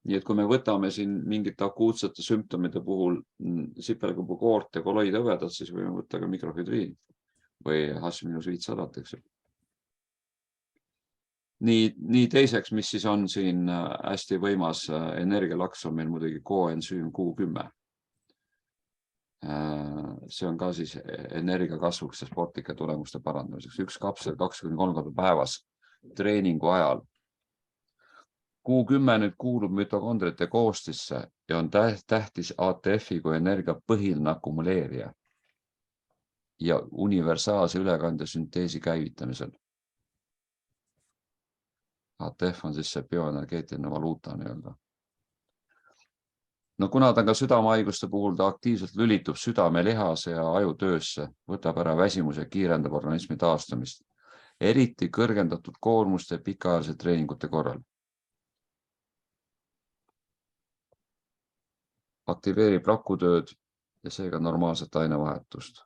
Speaker 1: Nii et kui me võtame siin mingite akuutsete sümptomite puhul sipelgapukoort ja koloidhõvedad, siis võime võtta ka mikrohüdriin või H-500, eks. Nii teiseks, mis siis on siin hästi võimas energialaks, on meil muidugi koensüüm Q10. See on ka siis energia kasvuks ja sportlike tulemuste parandamiseks. 1 kapsel 2–3 korda päevas treeningu ajal. Q10 nüüd kuulub mütokondrite koostisse ja on tähtis ATF-i kui energia põhiline akumuleerija ja universaalse ülekande sünteesi käivitamisel. ATF on siis see bioenergeetiline valuuta nii-öelda. Kuna ta on ka südamehaiguste puhul, ta aktiivselt lülitub südame, lihase ja aju töösse, võtab ära väsimus ja kiirendab organismi taastumist, eriti kõrgendatud koormuste pikaajalise treeningute korral. Aktiveerib rakutööd ja seega normaalset ainevahetust.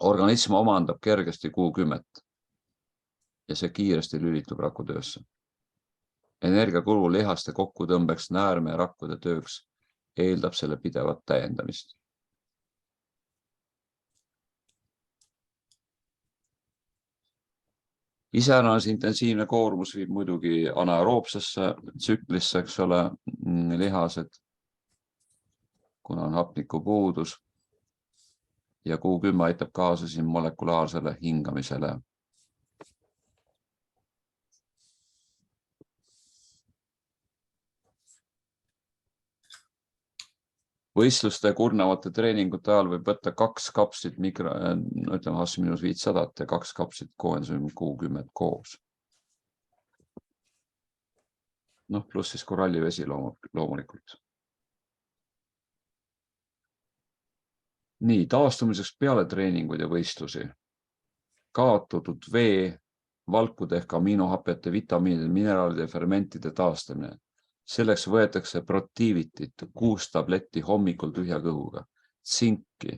Speaker 1: Organism omandab kergesti Q10 ja see kiiresti lülitub rakutöösse. Energiakulu lihaste kokkutõmbeks, näärme ja rakkude tööks eeldab selle pidevat täiendamist. Iseäranis intensiivne koormus viib muidugi anaeroopsesse tsüklisse, eks ole, lihased, kuna on hapnikupuudus ja Q10 aitab kaasa siin molekulaarsele hingamisele. Võistluste kurnavate treeningute ajal võib võtta 2 kapslit H-500 ja 2 kapslit koensüüm Q10 koos. Pluss siis korallivesi loomulikult. Nii, taastumiseks peale treeninguid ja võistlusi. Kaotatud vee, valkude ehk aminohapete, vitamiinide, mineraalide ja fermentide taastamine. Selleks võetakse protiivitit 6 tabletti hommikul tühja kõhuga, tsinki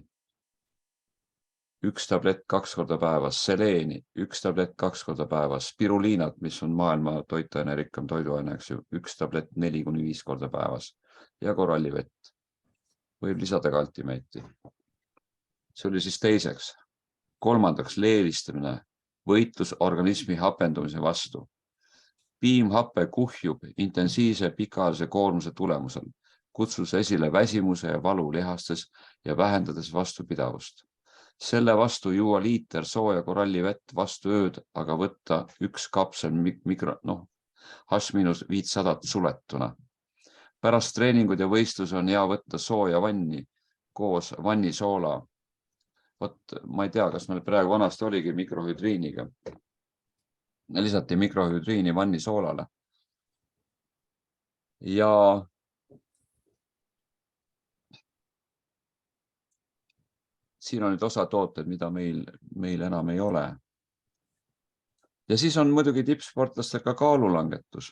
Speaker 1: 1 tablett 2 korda päevas, seleeni 1 tablett 2 korda päevas, spiruliinat, mis on maailma toitaine rikkam toiduaine, 1 tablett 4–5 korda päevas ja korallivett. Võib lisada ka altimeeti. See oli siis teiseks. Kolmandaks, leelistamine, võitlus organismi hapendumise vastu. Piimhappe kuhjub intensiivse pikaajalise koormuse tulemusel, kutsus esile väsimuse ja valu lihastes ja vähendades vastupidavust. Selle vastu juua liiter sooja korallivett vastu ööd, aga võtta 1 kapsel H-500 suletuna. Pärast treeningud ja võistlus on hea võtta sooja vanni koos vannisoola. Ma ei tea, kas meil praegu vanasti oligi mikrohüdriiniga. Lisati mikrohüdriini vannisoolale. Ja siin on nüüd osa tooted, mida meil enam ei ole. Ja siis on muidugi tippsportlastel ka kaalulangetus.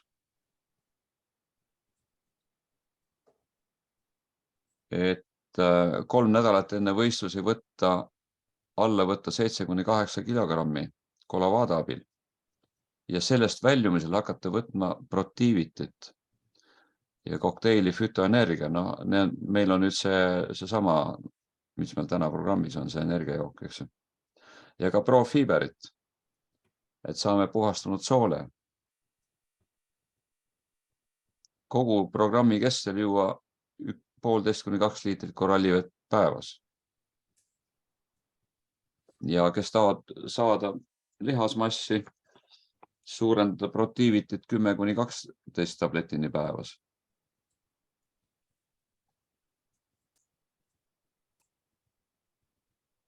Speaker 1: Et 3 nädalat enne võistlusi alla võtta 7–8 kilogrammi kolavada abil. Ja sellest väljumisel hakata võtma protiivitit ja kokteili fütoenergia. Meil on nüüd see sama, mis meil täna programmis on, see energiajook, eks. Ja ka profiberit, et saame puhastunud soole. Kogu programmi kestel juua 1,5–2 liitrit korallivett päevas. Ja kes tahavad saada lihasmassi, suurendada protiivitit 10–12 tabletini päevas.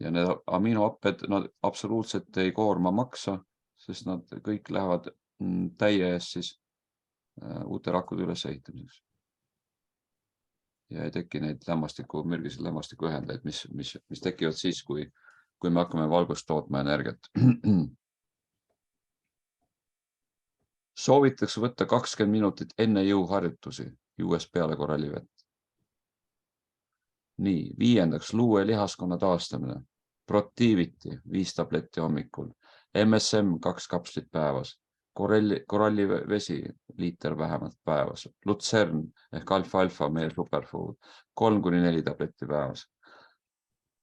Speaker 1: Ja need aminohapped, nad absoluutselt ei koorma maksa, sest nad kõik lähevad täie ees siis uute rakkude üles ehitamiseks. Ja ei teki neid mürgised lämmastiku ühendeid, mis tekivad siis, kui me hakkame valgust tootma energiat. Soovitakse võtta 20 minutit enne jõuharjutusi, juues peale korallivett. Nii, 5. luu- ja lihaskonna taastamine. Protiviti 5 tabletti hommikul. MSM 2 kapslit päevas. Korallivesi liiter vähemalt päevas. Lutsern ehk alfa-alfa meie superfood 3–4 tabletti päevas.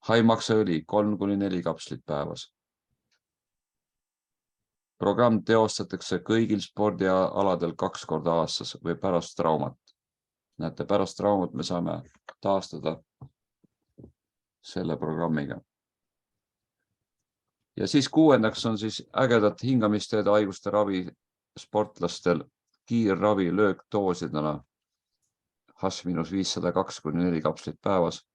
Speaker 1: Haimaksaõli 3–4 kapslit päevas. Programm teostatakse kõigil spordialadel 2 korda aastas või pärast traumat. Näete, pärast traumat me saame taastada selle programmiga. Ja siis 6. on siis ägedat hingamisteede haiguste ravi sportlastel kiirravi löökdoosidena H-502–4 kapslit päevas,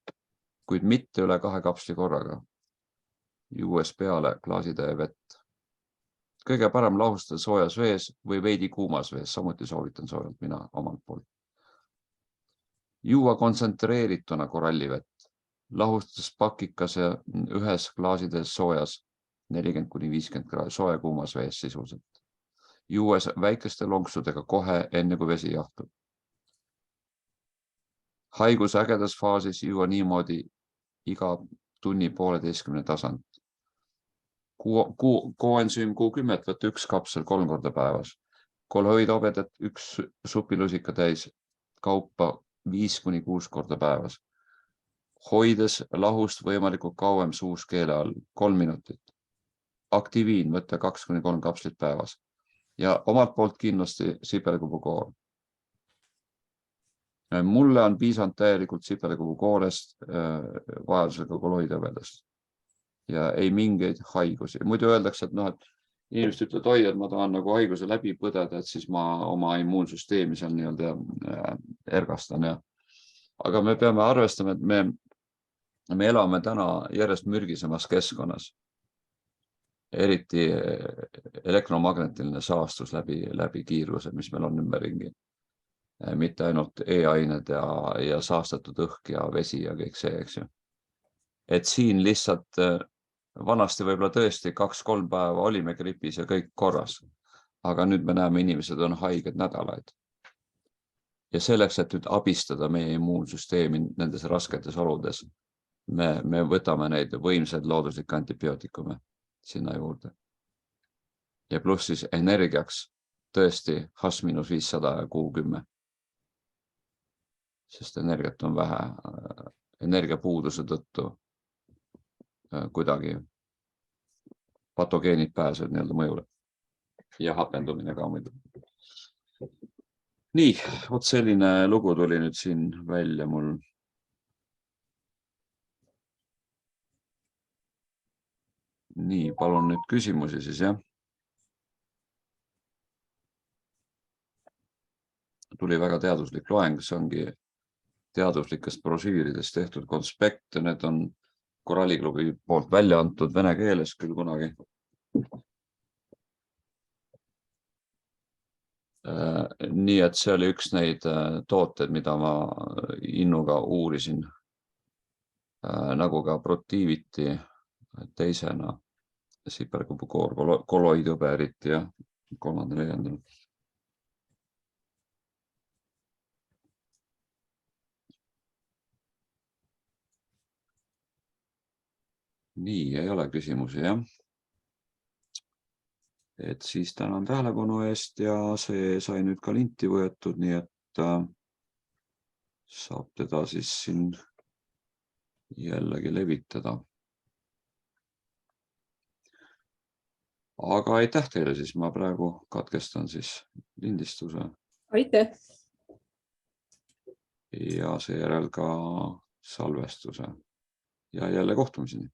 Speaker 1: kuid mitte üle 2 kapsli korraga, juues peale klaasitäie vett. Kõige parem lahustada soojas vees või veidi kuumas vees, samuti soovitan soojalt mina omalt poolt. Juua kontsentreerituna korallivett, lahustades pakikas ja ühes klaasides soojas 40–50 kraadi, sooja kuumas vees sisuliselt. Juues väikeste lonksudega kohe enne kui vesi jahtub. Haiguse ägedas faasis juua niimoodi iga tunni 1,5 tasand. Koensüüm Q10 võtta 1 kapsel 3 korda päevas. Kolhoidhobedat 1 supilusika täis kaupa 5–6 korda päevas. Hoides lahust võimalikult kauem suus keele all 3 minutit. Aktiviin võtta 2–3 kapslit päevas. Ja omalt poolt kindlasti sipelikupukoor. Mulle on piisanud täielikult sipelikupukoorest vajadusega kolhoidhobedast. Ja ei mingeid haigusi. Muidu öeldakse, et inimesed ütlevad, oi, et ma tahan nagu haiguse läbi põdeda, et siis ma oma immuunsüsteemi seal nii-öelda ergastan. Aga me peame arvestama, et me elame täna järjest mürgisemas keskkonnas. Eriti elektromagnetiline saastus läbi kiiruse, mis meil on ümberringi. Mitte ainult e-ained ja saastatud õhk ja vesi ja kõik see, eks ju. Et siin lihtsalt vanasti võib-olla tõesti 2–3 päeva olime gripis ja kõik korras. Aga nüüd me näeme, inimesed on haiged nädalaid. Ja selleks, et nüüd abistada meie immuunsüsteemi nendes rasketes oludes, me võtame neid võimsaid looduslikke antibiootikume sinna juurde. Ja pluss siis energiaks tõesti H-500 ja Q10. Sest energiat on vähe, energiapuuduse tõttu kuidagi patogeenid pääsevad nii-öelda mõjule ja hapendumine ka muidu. Nii, vot selline lugu tuli nüüd siin välja mul. Nii, palun nüüd küsimusi siis, jah. Tuli väga teaduslik loeng, see ongi teaduslikest brošüüridest tehtud konspekt ja need on Koralliklubi poolt välja antud vene keeles küll kunagi. Nii, et see oli üks neid tooted, mida ma innuga uurisin, nagu ka protiiviti teisena, sipelikupukoor, kolloidhõbe ja 3.–4. Nii, ei ole küsimusi, jah. Et siis tänan tähelepanu eest ja see sai nüüd ka linti võetud, nii et saab teda siis siin jällegi levitada. Aga aitäh teile siis, ma praegu katkestan siis lindistuse.
Speaker 3: Aitäh!
Speaker 1: Ja seejärel ka salvestuse ja jälle kohtumiseni.